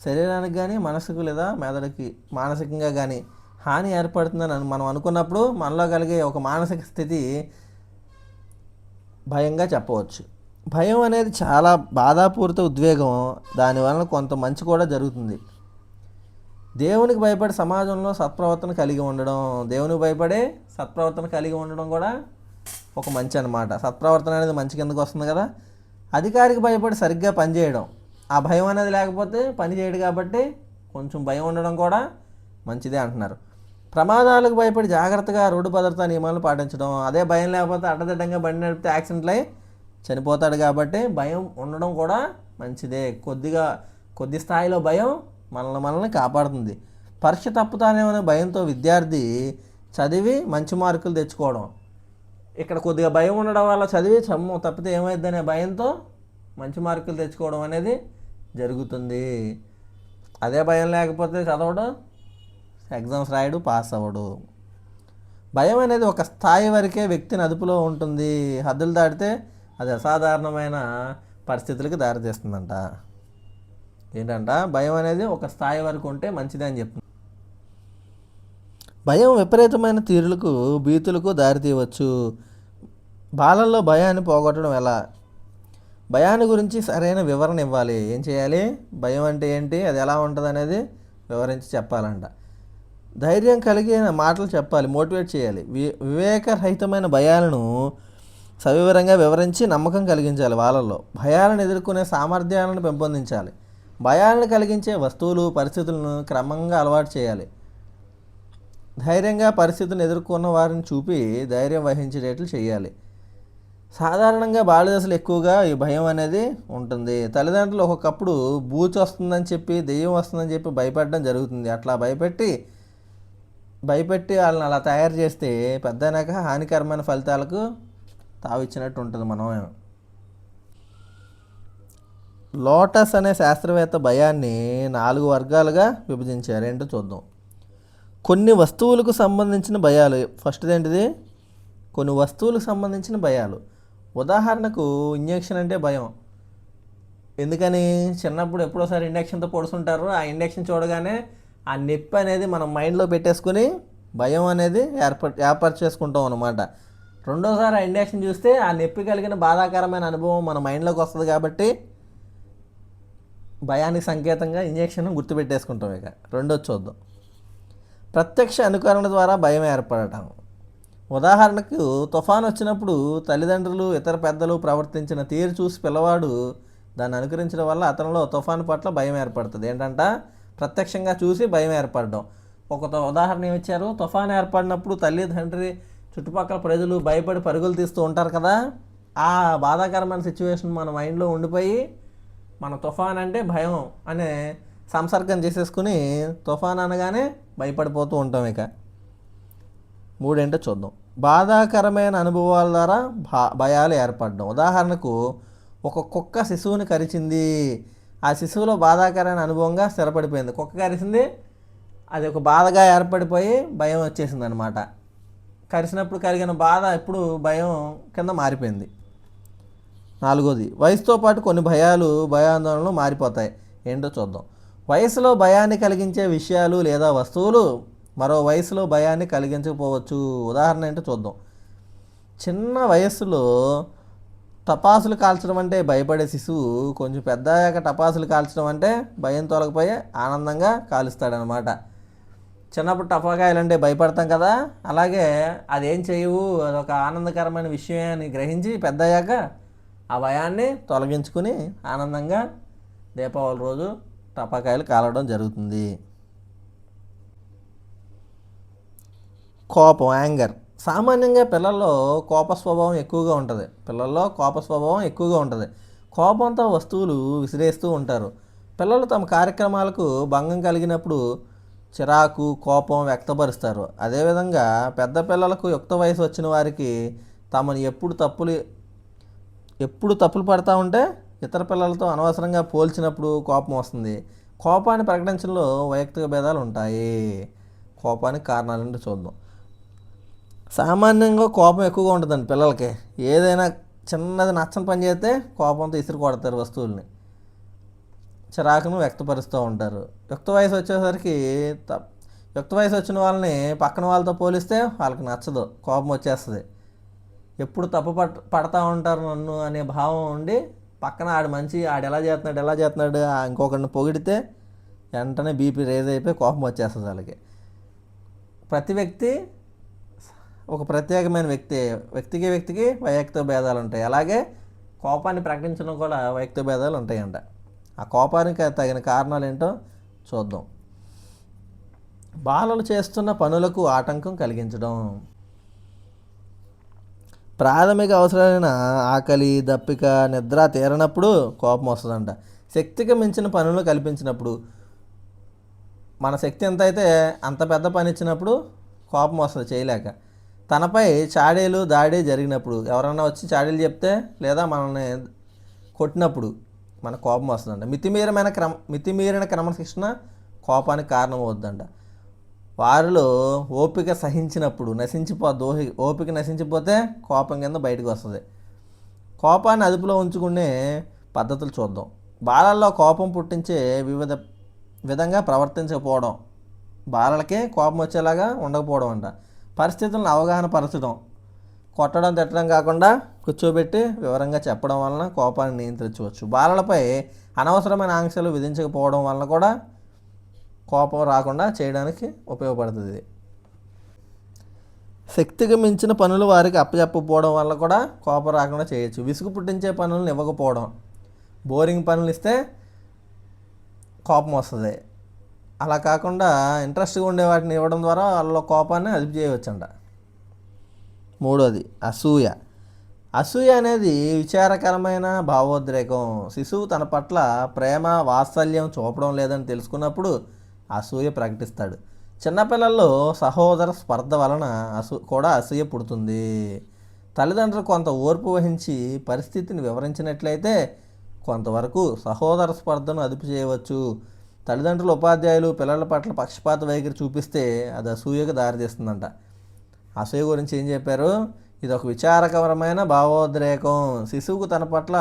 శరీరానికి కానీ మనసుకు లేదా మెదడుకి మానసికంగా కానీ హాని ఏర్పడుతుందని మనం అనుకున్నప్పుడు మనలో కలిగే ఒక మానసిక స్థితి భయంగా చెప్పవచ్చు. భయం అనేది చాలా బాధాపూరిత ఉద్వేగం. దానివల్ల కొంత మంచి కూడా జరుగుతుంది. దేవునికి భయపడే సమాజంలో సత్ప్రవర్తన కలిగి ఉండడం, దేవునికి భయపడే సత్ప్రవర్తన కలిగి ఉండడం కూడా ఒక మంచి అన్నమాట. సత్ప్రవర్తన అనేది మంచి కిందకు వస్తుంది కదా. అధికారికి భయపడి సరిగ్గా పనిచేయడం, ఆ భయం అనేది లేకపోతే పని చేయడు కాబట్టి కొంచెం భయం ఉండడం కూడా మంచిదే అంటున్నారు. ప్రమాదాలకు భయపడి జాగ్రత్తగా రోడ్డు భద్రతా నియమాలను పాటించడం, అదే భయం లేకపోతే అడ్డదిడ్డంగా బండి నడిపితే యాక్సిడెంట్లు అయి చనిపోతాడు కాబట్టి భయం ఉండడం కూడా మంచిదే. కొద్ది స్థాయిలో భయం మనల్ని కాపాడుతుంది. పరీక్ష తప్పుతానేమనే భయంతో విద్యార్థి చదివి మంచి మార్కులు తెచ్చుకోవడం, ఇక్కడ కొద్దిగా భయం ఉండడం వల్ల చదివి తప్పితే ఏమైందనే భయంతో మంచి మార్కులు తెచ్చుకోవడం అనేది జరుగుతుంది. అదే భయం లేకపోతే చదవడు, ఎగ్జామ్స్ రాయడు, పాస్ అవ్వడు. భయం అనేది ఒక స్థాయి వరకే వ్యక్తిని అదుపులో ఉంటుంది. హద్దులు దాటితే అది అసాధారణమైన పరిస్థితులకు దారితీస్తుందంట. ఏంటంట, భయం అనేది ఒక స్థాయి వరకు ఉంటే మంచిదే అని చెప్తుంది. భయం విపరీతమైన తీరులకు, భీతులకు దారితీయవచ్చు. బాలల్లో భయాన్ని పోగొట్టడం ఎలా? భయాన్ని గురించి సరైన వివరణ ఇవ్వాలి. ఏం చేయాలి? భయం అంటే ఏంటి, అది ఎలా ఉంటుంది అనేది వివరించి చెప్పాలంట. ధైర్యం కలిగిన మాటలు చెప్పాలి, మోటివేట్ చేయాలి. వివేకరహితమైన భయాలను సవివరంగా వివరించి నమ్మకం కలిగించాలి వాళ్ళల్లో. భయాలను ఎదుర్కొనే సామర్థ్యాలను పెంపొందించాలి. భయాలను కలిగించే వస్తువులు, పరిస్థితులను క్రమంగా అలవాటు చేయాలి. ధైర్యంగా పరిస్థితులను ఎదుర్కొన్న వారిని చూపి ధైర్యం వహించేటట్లు చేయాలి. సాధారణంగా బాల్యదశలు ఎక్కువగా ఈ భయం అనేది ఉంటుంది. తల్లిదండ్రులు ఒక్కొక్కప్పుడు బూచి వస్తుందని చెప్పి, దెయ్యం వస్తుందని చెప్పి భయపడడం జరుగుతుంది. అట్లా భయపెట్టి వాళ్ళని అలా తయారు చేస్తే పెద్దయినాక హానికరమైన ఫలితాలకు తావిచ్చినట్టు ఉంటుంది. మనం లోటస్ అనే శాస్త్రవేత్త భయాన్ని 4 వర్గాలుగా విభజించారు. ఏంటో చూద్దాం. కొన్ని వస్తువులకు సంబంధించిన భయాలు. ఫస్ట్ది ఏంటిది? కొన్ని వస్తువులకు సంబంధించిన భయాలు. ఉదాహరణకు ఇంజెక్షన్ అంటే భయం. ఎందుకని? చిన్నప్పుడు ఎప్పుడోసారి ఇంజెక్షన్తో పొడుస్తుంటారు. ఆ ఇంజెక్షన్ చూడగానే ఆ నొప్పి అనేది మనం మైండ్లో పెట్టేసుకుని భయం అనేది ఏర్పరచేసుకుంటాం అన్నమాట. రెండోసారి ఆ ఇంజెక్షన్ చూస్తే ఆ నొప్పి కలిగిన బాధాకరమైన అనుభవం మన మైండ్లోకి వస్తుంది కాబట్టి భయానికి సంకేతంగా ఇంజెక్షన్ గుర్తుపెట్టేసుకుంటాం. ఇక రెండోది చూద్దాం. ప్రత్యక్ష అనుకరణ ద్వారా భయం ఏర్పడటం. ఉదాహరణకు తుఫాను వచ్చినప్పుడు తల్లిదండ్రులు, ఇతర పెద్దలు ప్రవర్తించిన తీరు చూసి పిల్లవాడు దాన్ని అనుకరించడం వల్ల అతనిలో తుఫాను పట్ల భయం ఏర్పడుతుంది. ఏంటంట? ప్రత్యక్షంగా చూసి భయం ఏర్పడడం. ఒక ఉదాహరణ ఏమిచ్చారు? తుఫాను ఏర్పడినప్పుడు తల్లి, తండ్రి, చుట్టుపక్కల ప్రజలు భయపడి పరుగులు తీస్తూ ఉంటారు కదా. ఆ బాధాకరమైన సిచ్యువేషన్ మన మైండ్లో ఉండిపోయి మన తుఫాన్ అంటే భయం అనే సంసర్గం చేసేసుకుని తుఫాన్ అనగానే భయపడిపోతూ ఉంటాం. ఇక మూడేంటో చూద్దాం. బాధాకరమైన అనుభవాల ద్వారా భయాలు ఏర్పడడం. ఉదాహరణకు ఒక కుక్క శిశువుని కరిచింది. ఆ శిశువులో బాధాకరమైన అనుభవంగా స్థిరపడిపోయింది. కుక్క కరిచింది, అది ఒక బాధగా ఏర్పడిపోయి భయం వచ్చేసింది అనమాట. కరిచినప్పుడు కలిగిన బాధ ఇప్పుడు భయం కింద మారిపోయింది. నాలుగోది, వయసుతో పాటు కొన్ని భయాలు, భయాందోళనలు మారిపోతాయి. ఏంటో చూద్దాం. వయసులో భయాన్ని కలిగించే విషయాలు లేదా వస్తువులు మరో వయసులో భయాన్ని కలిగించకపోవచ్చు. ఉదాహరణ ఏంటో చూద్దాం. చిన్న వయస్సులో టపాసులు కాల్చడం అంటే భయపడే శిశువు కొంచెం పెద్దయ్యాక టపాసులు కాల్చడం అంటే భయం తొలగిపోయి ఆనందంగా కాలుస్తాడనమాట. చిన్నప్పుడు టపాకాయలు అంటే భయపడతాం కదా, అలాగే అదేం చేయవు, అదొక ఆనందకరమైన విషయం అని గ్రహించి పెద్దయ్యాక ఆ భయాన్ని తొలగించుకుని ఆనందంగా దీపావళి రోజు టపాకాయలు కాలడం జరుగుతుంది. కోపం, యాంగర్. సామాన్యంగా పిల్లల్లో కోప స్వభావం ఎక్కువగా ఉంటుంది. కోపంతో వస్తువులు విసిరేస్తూ ఉంటారు. పిల్లలు తమ కార్యక్రమాలకు భంగం కలిగినప్పుడు చిరాకు, కోపం వ్యక్తపరుస్తారు. అదేవిధంగా పెద్ద పిల్లలకు యుక్త వయసు వచ్చిన వారికి తమను ఎప్పుడు తప్పులు పడతా ఉంటే ఇతర పిల్లలతో అనవసరంగా పోల్చినప్పుడు కోపం వస్తుంది. కోపాన్ని ప్రకటించడంలో వైయక్తిక భేదాలు ఉంటాయి. కోపానికి కారణాలంటే చూద్దాం. సామాన్యంగా కోపం ఎక్కువగా ఉంటుందండి పిల్లలకి. ఏదైనా చిన్నది నచ్చని పని చేస్తే కోపంతో ఇసురు కొడతారు వస్తువుల్ని, చిరాకును వ్యక్తపరుస్తూ ఉంటారు. యుక్త వయసు వచ్చిన వాళ్ళని పక్కన వాళ్ళతో పోలిస్తే వాళ్ళకి నచ్చదు, కోపం వచ్చేస్తుంది. ఎప్పుడు తప్పు పడతా ఉంటారు నన్ను అనే భావం ఉండి పక్కన ఆడు ఎలా చేస్తున్నాడు ఇంకొకరిని పొగిడితే వెంటనే బీపీ రేజ్ అయిపోయి కోపం వచ్చేస్తుంది వాళ్ళకి. ప్రతి వ్యక్తి ఒక ప్రత్యేకమైన వ్యక్తికి వైయక్తిక భేదాలు ఉంటాయి. అలాగే కోపాన్ని ప్రకటించడం కూడా వైయక్తిక భేదాలు ఉంటాయంట. ఆ కోపానికి తగిన కారణాలు ఏంటో చూద్దాం. బాలలు చేస్తున్న పనులకు ఆటంకం కలిగించడం. ప్రాథమిక అవసరమైన ఆకలి, దప్పిక, నిద్ర తీరనప్పుడు కోపం వస్తుందంట. శక్తికి మించిన పనులు కల్పించినప్పుడు, మన శక్తి ఎంత అయితే అంత పెద్ద పని ఇచ్చినప్పుడు కోపం వస్తుంది చేయలేక. తనపై దాడి జరిగినప్పుడు, ఎవరైనా వచ్చి చాడీలు చెప్తే లేదా మనల్ని కొట్టినప్పుడు మన కోపం వస్తుందంట. మితిమీరిన క్రమశిక్షణ కోపానికి కారణం అవుతుందంట. వారిలో ఓపిక నశించిపోతే కోపం కింద బయటకు వస్తుంది. కోపాన్ని అదుపులో ఉంచుకునే పద్ధతులు చూద్దాం. బాలల్లో కోపం పుట్టించే విధంగా ప్రవర్తించకపోవడం, బాలలకే కోపం వచ్చేలాగా ఉండకపోవడం అంట. పరిస్థితులను అవగాహన పరచడం, కొట్టడం, తిట్టడం కాకుండా కూర్చోబెట్టి వివరంగా చెప్పడం వలన కోపాన్ని నియంత్రించవచ్చు. బాలలపై అనవసరమైన ఆంక్షలు విధించకపోవడం వలన కూడా కోపం రాకుండా చేయడానికి ఉపయోగపడుతుంది. శక్తికి మించిన పనులు వారికి అప్పచెప్పకపోవడం వల్ల కూడా కోపం రాకుండా చేయొచ్చు. విసుగు పుట్టించే పనులను ఇవ్వకపోవడం, బోరింగ్ పనులు ఇస్తే కోపం వస్తుంది. అలా కాకుండా ఇంట్రెస్ట్గా ఉండే వాటిని ఇవ్వడం ద్వారా వాళ్ళ కోపాన్ని అదుపు చేయవచ్చంట. మూడోది అసూయ. అసూయ అనేది విచారకరమైన భావోద్రేకం. శిశువు తన పట్ల ప్రేమ వాత్సల్యం చూపడం లేదని తెలుసుకున్నప్పుడు అసూయ ప్రకటిస్తాడు. చిన్నపిల్లల్లో సహోదర స్పర్ధ వలన కూడా అసూయ పుడుతుంది. తల్లిదండ్రులు కొంత ఓర్పు వహించి పరిస్థితిని వివరించినట్లయితే కొంతవరకు సహోదర స్పర్ధను అదుపు చేయవచ్చు. తల్లిదండ్రులు ఉపాధ్యాయులు పిల్లల పట్ల పక్షపాత వైఖరి చూపిస్తే అది అసూయకు దారితీస్తుందంట. అసూయ గురించి ఏం చెప్పారు? ఇది ఒక విచారకరమైన భావోద్రేకం. శిశువుకు తన పట్ల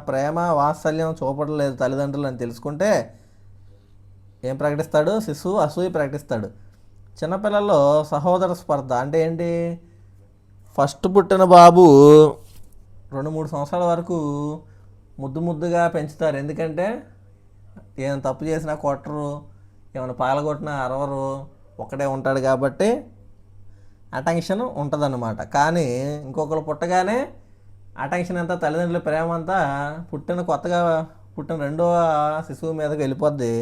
ప్రేమ వాత్సల్యం చూపడం లేదు తల్లిదండ్రులు అని తెలుసుకుంటే ఏం ప్రకటిస్తాడు? శిశువు అసూయ ప్రకటిస్తాడు. చిన్నపిల్లల్లో సహోదర స్పర్ధ అంటే ఏంటి? ఫస్ట్ పుట్టిన బాబు 2-3 సంవత్సరాల వరకు ముద్దుగా పెంచుతారు. ఎందుకంటే ఏమైనా తప్పు చేసినా కొట్టరు, ఏమైనా పాలగొట్టినా అరవరు, ఒకడే ఉంటాడు కాబట్టి అటెన్షన్ ఉంటుందన్నమాట. కానీ ఇంకొకరు పుట్టగానే అటెన్షన్ అంతా, తల్లిదండ్రుల ప్రేమ అంతా కొత్తగా పుట్టిన రెండవ శిశువు మీదకి వెళ్ళిపోద్ది.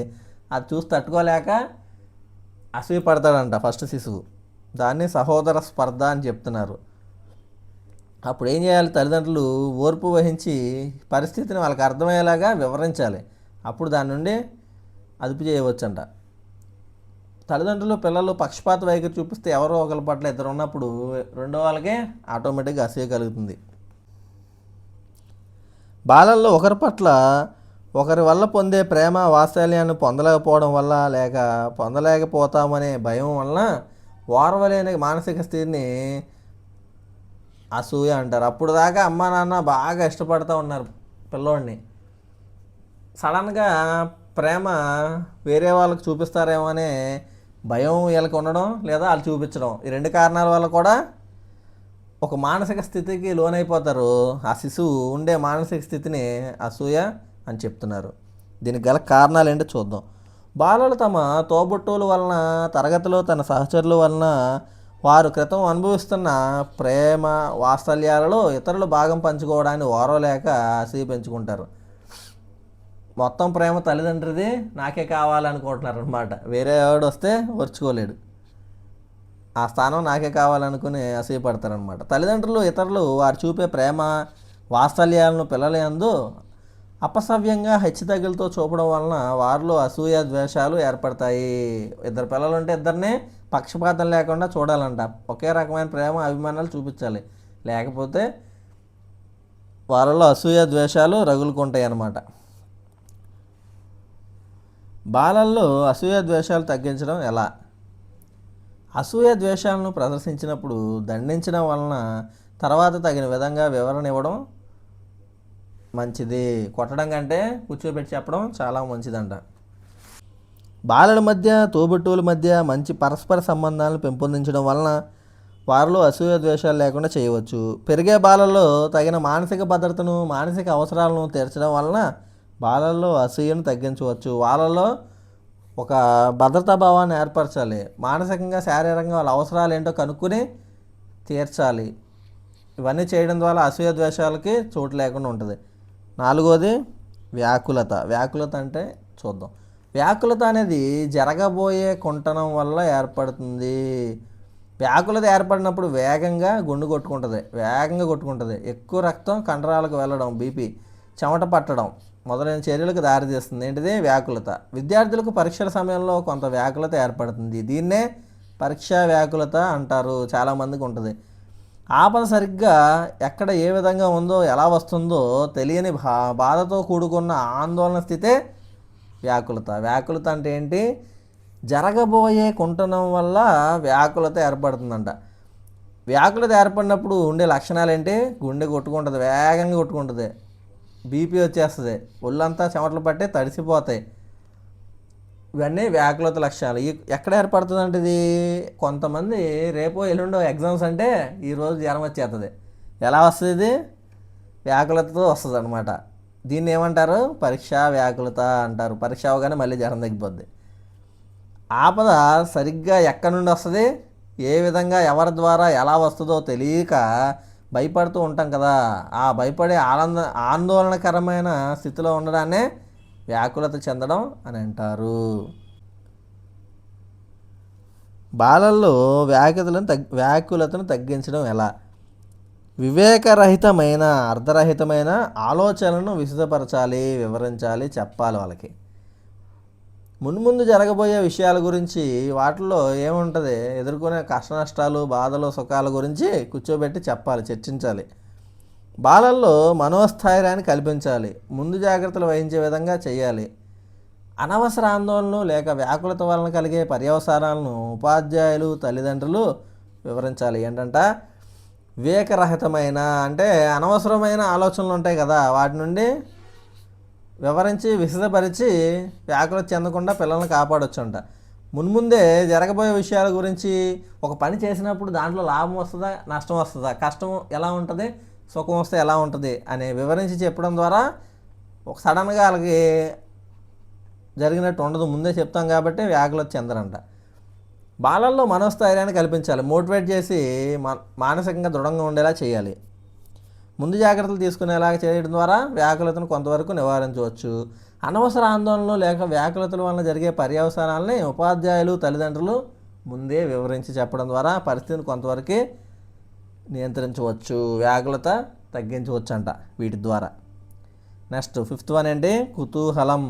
అది చూసి తట్టుకోలేక అసూయ పడతాడంట ఫస్ట్ శిశువు. దాన్ని సహోదర స్పర్ధ అని చెప్తున్నారు. అప్పుడు ఏం చేయాలి? తల్లిదండ్రులు ఓర్పు వహించి పరిస్థితిని వాళ్ళకి అర్థమయ్యేలాగా వివరించాలి. అప్పుడు దాని నుండి అదుపు చేయవచ్చంట. తల్లిదండ్రులు పిల్లలు పక్షపాత వైఖరి చూపిస్తే ఎవరో ఒకరి పట్ల ఇద్దరు ఉన్నప్పుడు రెండో వాళ్ళకే ఆటోమేటిక్గా అసూయ కలుగుతుంది. బాలల్లో ఒకరి పట్ల ఒకరి వల్ల పొందే ప్రేమ వాత్సల్యాన్ని పొందలేకపోవడం వల్ల లేక పొందలేకపోతామనే భయం వలన ఓర్వలేని మానసిక స్థితిని అసూయ అంటారు. అప్పుడు దాకా అమ్మా నాన్న బాగా ఇష్టపడుతూ ఉన్నారు పిల్లోడిని, సడన్గా ప్రేమ వేరే వాళ్ళకి చూపిస్తారేమో అనే భయం వీళ్ళకి ఉండడం, లేదా వాళ్ళు చూపించడం, ఈ 2 కారణాల వల్ల కూడా ఒక మానసిక స్థితికి లోనైపోతారు. ఆ శిశువు ఉండే మానసిక స్థితిని అసూయ అని చెప్తున్నారు. దీనికి గల కారణాలు ఏంటో చూద్దాం. బాలలు తమ తోబుట్టువుల వలన, తరగతిలో తన సహచరుల వలన వారు క్రితం అనుభవిస్తున్న ప్రేమ వాత్సల్యాలలో ఇతరులు భాగం పంచుకోవడాన్ని ఓర్వలేక అసూయ పెంచుకుంటారు. మొత్తం ప్రేమ తల్లిదండ్రిది నాకే కావాలనుకుంటున్నారు అనమాట. వేరే వాడు వస్తే ఓర్చుకోలేడు, ఆ స్థానం నాకే కావాలనుకుని అసూయపడతారనమాట. తల్లిదండ్రులు ఇతరులు వారు చూపే ప్రేమ వాత్సల్యాలను పిల్లల యందు అపసవ్యంగా హెచ్చుతగ్గులతో చూపడం వలన వారిలో అసూయ ద్వేషాలు ఏర్పడతాయి. ఇద్దరు పిల్లలు ఉంటే ఇద్దరిని పక్షపాతం లేకుండా చూడాలంట. ఒకే రకమైన ప్రేమ అభిమానాలు చూపించాలి, లేకపోతే వాళ్ళలో అసూయ ద్వేషాలు రగులుకుంటాయి అన్నమాట. బాలల్లో అసూయ ద్వేషాలు తగ్గించడం ఎలా? అసూయ ద్వేషాలను ప్రదర్శించినప్పుడు దండించడం వలన తర్వాత తగిన విధంగా వివరణ ఇవ్వడం మంచిది. కొట్టడం కంటే కూర్చోబెట్టి చెప్పడం చాలా మంచిదంట. బాలల మధ్య తోబుట్టువుల మధ్య మంచి పరస్పర సంబంధాలను పెంపొందించడం వలన వారిలో అసూయ ద్వేషాలు లేకుండా చేయవచ్చు. పెరిగే బాలల్లో తగిన మానసిక భద్రతను, మానసిక అవసరాలను తీర్చడం వలన బాలల్లో అసూయను తగ్గించవచ్చు. వాళ్ళలో ఒక భద్రతా భావాన్ని ఏర్పరచాలి. మానసికంగా శారీరకంగా వాళ్ళ అవసరాలు ఏంటో కనుక్కుని తీర్చాలి. ఇవన్నీ చేయడం ద్వారా అసూయ ద్వేషాలకి చోటు లేకుండా ఉంటుంది. 4వది వ్యాకులత. వ్యాకులత అంటే చూద్దాం. వ్యాకులత అనేది జరగబోయే కుంటనం వల్ల ఏర్పడుతుంది. వ్యాకులత ఏర్పడినప్పుడు వేగంగా కొట్టుకుంటుంది, ఎక్కువ రక్తం కండరాలకు వెళ్ళడం, బీపీ, చెమట పట్టడం మొదలైన చర్యలకు దారితీస్తుంది. ఏంటిది? వ్యాకులత. విద్యార్థులకు పరీక్షల సమయంలో కొంత వ్యాకులత ఏర్పడుతుంది. దీన్నే పరీక్షా వ్యాకులత అంటారు. చాలామందికి ఉంటుంది. ఆపద సరిగ్గా ఎక్కడ ఏ విధంగా ఉందో, ఎలా వస్తుందో తెలియని బాధతో కూడుకున్న ఆందోళన స్థితే వ్యాకులత. వ్యాకులత అంటే ఏంటి? జరగబోయే కుంటనం వల్ల వ్యాకులత ఏర్పడుతుందంట. వ్యాకులత ఏర్పడినప్పుడు ఉండే లక్షణాలు ఏంటి? గుండె కొట్టుకుంటుంది, వేగంగా కొట్టుకుంటుంది, బీపీ వచ్చేస్తుంది, ఒళ్ళంతా చెమటలు పట్టి తడిసిపోతాయి. ఇవన్నీ వ్యాకులత లక్షణాలు. ఎక్కడ ఏర్పడుతుంది అంటే ఇది కొంతమంది రేపో ఎల్లుండో ఎగ్జామ్స్ అంటే ఈరోజు జ్వరం వచ్చేస్తుంది. ఎలా వస్తుంది? ఇది వ్యాకులతతో వస్తుంది అనమాట. దీన్ని ఏమంటారు? పరీక్షా వ్యాకులత అంటారు. పరీక్ష అవగానే మళ్ళీ జ్వరం తగ్గిపోద్ది. ఆపద సరిగ్గా ఎక్కడి నుండి వస్తుంది, ఏ విధంగా ఎవరి ద్వారా ఎలా వస్తుందో తెలియక భయపడుతూ ఉంటాం కదా, ఆ భయపడే ఆందోళనకరమైన స్థితిలో ఉండడాన్నే వ్యాకులత చెందడం అని అంటారు. బాలల్లో వ్యాకులతను తగ్గించడం ఎలా? వివేకరహితమైన అర్ధరహితమైన ఆలోచనలను విశదపరచాలి, వివరించాలి, చెప్పాలి వాళ్ళకి. మున్ముందు జరగబోయే విషయాల గురించి, వాటిల్లో ఏముంటుంది, ఎదుర్కొనే కష్ట నష్టాలు, బాధలు, సుఖాల గురించి కూర్చోబెట్టి చెప్పాలి, చర్చించాలి. బాలల్లో మనోస్థైర్యాన్ని కల్పించాలి, ముందు జాగ్రత్తలు వహించే విధంగా చేయాలి. అనవసర ఆందోళనలు లేక వ్యాకులత వలన కలిగే పర్యవసానాలను ఉపాధ్యాయులు, తల్లిదండ్రులు వివరించాలి. ఏంటంటే వివేకరహితమైన అంటే అనవసరమైన ఆలోచనలు ఉంటాయి కదా, వాటి నుండి వివరించి విశదపరిచి వ్యాకులత చెందకుండా పిల్లల్ని కాపాడొచ్చంట. మున్ముందే జరగబోయే విషయాల గురించి, ఒక పని చేసినప్పుడు దాంట్లో లాభం వస్తుందా, నష్టం వస్తుందా, కష్టం ఎలా ఉంటుంది, సుఖం వస్తే ఎలా ఉంటుంది అని వివరించి చెప్పడం ద్వారా ఒక సడన్గా వాళ్ళకి జరిగినట్టు ఉండదు, ముందే చెప్తాం కాబట్టి వ్యాకులత చెందరంట. బాలల్లో మనోస్థైర్యాన్ని కల్పించాలి, మోటివేట్ చేసి మానసికంగా దృఢంగా ఉండేలా చేయాలి. ముందు జాగ్రత్తలు తీసుకునేలాగా చేయడం ద్వారా వ్యాకులతను కొంతవరకు నివారించవచ్చు. అనవసర ఆందోళనలు లేక వ్యాకులతల వలన జరిగే పర్యవసానాలని ఉపాధ్యాయులు, తల్లిదండ్రులు ముందే వివరించి చెప్పడం ద్వారా పరిస్థితిని కొంతవరకు నియంత్రించవచ్చు, వ్యాకులత తగ్గించవచ్చు అంట వీటి ద్వారా. నెక్స్ట్ 5th వన్ ఏంటి, కుతూహలం.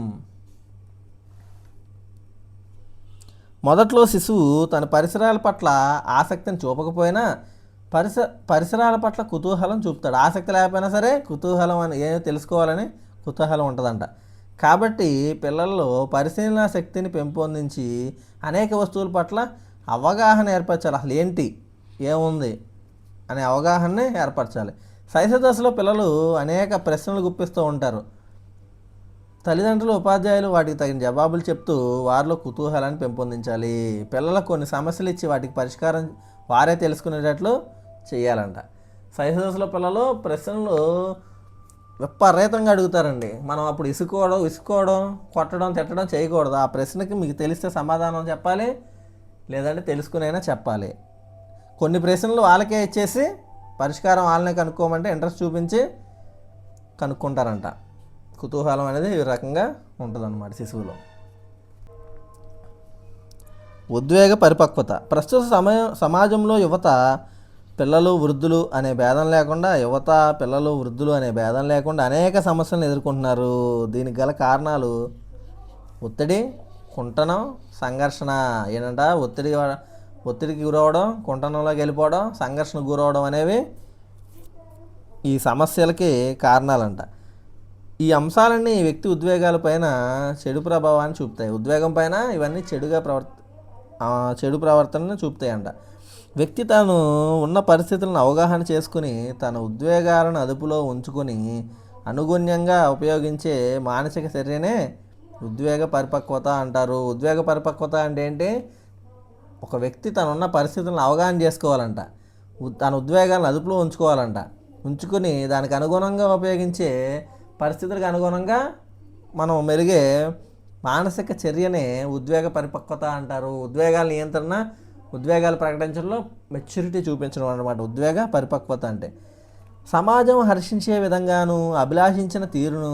మొదట్లో శిశువు తన పరిసరాల పట్ల ఆసక్తిని చూపకపోయినా పరిసరాల పట్ల కుతూహలం చూపుతాడు. ఆసక్తి లేకపోయినా సరే కుతూహలం అని ఏదో తెలుసుకోవాలని కుతూహలం ఉంటుందంట. కాబట్టి పిల్లల్లో పరిశీలన శక్తిని పెంపొందించి అనేక వస్తువుల పట్ల అవగాహన ఏర్పరచాలి. అసలు ఏంటి, ఏముంది అనే అవగాహనని ఏర్పరచాలి. శైశవ దశలో పిల్లలు అనేక ప్రశ్నలు గుప్పిస్తూ ఉంటారు. తల్లిదండ్రులు, ఉపాధ్యాయులు వాటికి తగిన జవాబులు చెప్తూ వారిలో కుతూహలాన్ని పెంపొందించాలి. పిల్లలకు కొన్ని సమస్యలు ఇచ్చి వాటికి పరిష్కారం వారే తెలుసుకునేటట్లు చేయాలంట. శైశవ దశలో పిల్లలు ప్రశ్నలు విపరీతంగా అడుగుతారండి. మనం అప్పుడు ఇసుకోవడం, కొట్టడం, తిట్టడం చేయకూడదు. ఆ ప్రశ్నకి మీకు తెలిస్తే సమాధానం చెప్పాలి, లేదంటే తెలుసుకునైనా చెప్పాలి. కొన్ని ప్రశ్నలు వాళ్ళకే ఇచ్చేసి పరిష్కారం వాళ్ళనే కనుక్కోమంటే ఇంట్రెస్ట్ చూపించి కనుక్కుంటారంట. కుతూహలం అనేది ఈ రకంగా ఉంటుందన్నమాట శిశువులో. ఉద్వేగ పరిపక్వత. ప్రస్తుత సమాజంలో యువత, పిల్లలు, వృద్ధులు అనే భేదం లేకుండా పిల్లలు, వృద్ధులు అనే భేదం లేకుండా అనేక సమస్యలను ఎదుర్కొంటున్నారు. దీనికి గల కారణాలు ఒత్తిడి, కుంటనం, సంఘర్షణ. ఏంటంట ఒత్తిడికి గురవడం, కుంటనంలోకి వెళ్ళిపోవడం, సంఘర్షణకు గురవడం అనేవి ఈ సమస్యలకి కారణాలంట. ఈ అంశాలన్నీ వ్యక్తి ఉద్వేగాలపైన చెడు ప్రభావాన్ని చూపుతాయి. ఉద్వేగం పైన ఇవన్నీ చెడు ప్రవర్తనను చూపుతాయంట. వ్యక్తి తాను ఉన్న పరిస్థితులను అవగాహన చేసుకుని తన ఉద్వేగాలను అదుపులో ఉంచుకొని అనుగుణ్యంగా ఉపయోగించే మానసిక చర్యనే ఉద్వేగ పరిపక్వత అంటారు. ఉద్వేగ పరిపక్వత అంటే ఏంటి, ఒక వ్యక్తి తనున్న పరిస్థితులను అవగాహన చేసుకోవాలంట, తన ఉద్వేగాలను అదుపులో ఉంచుకోవాలంట. ఉంచుకుని దానికి అనుగుణంగా ఉపయోగించే పరిస్థితులకు అనుగుణంగా మనం మెరుగే మానసిక చర్యనే ఉద్వేగ పరిపక్వత అంటారు. ఉద్వేగాల నియంత్రణ, ఉద్వేగాలు ప్రకటించడంలో మెచ్యూరిటీ చూపించడం అన్నమాట ఉద్వేగ పరిపక్వత అంటే. సమాజం హర్షించే విధంగాను అభిలాషించిన తీరును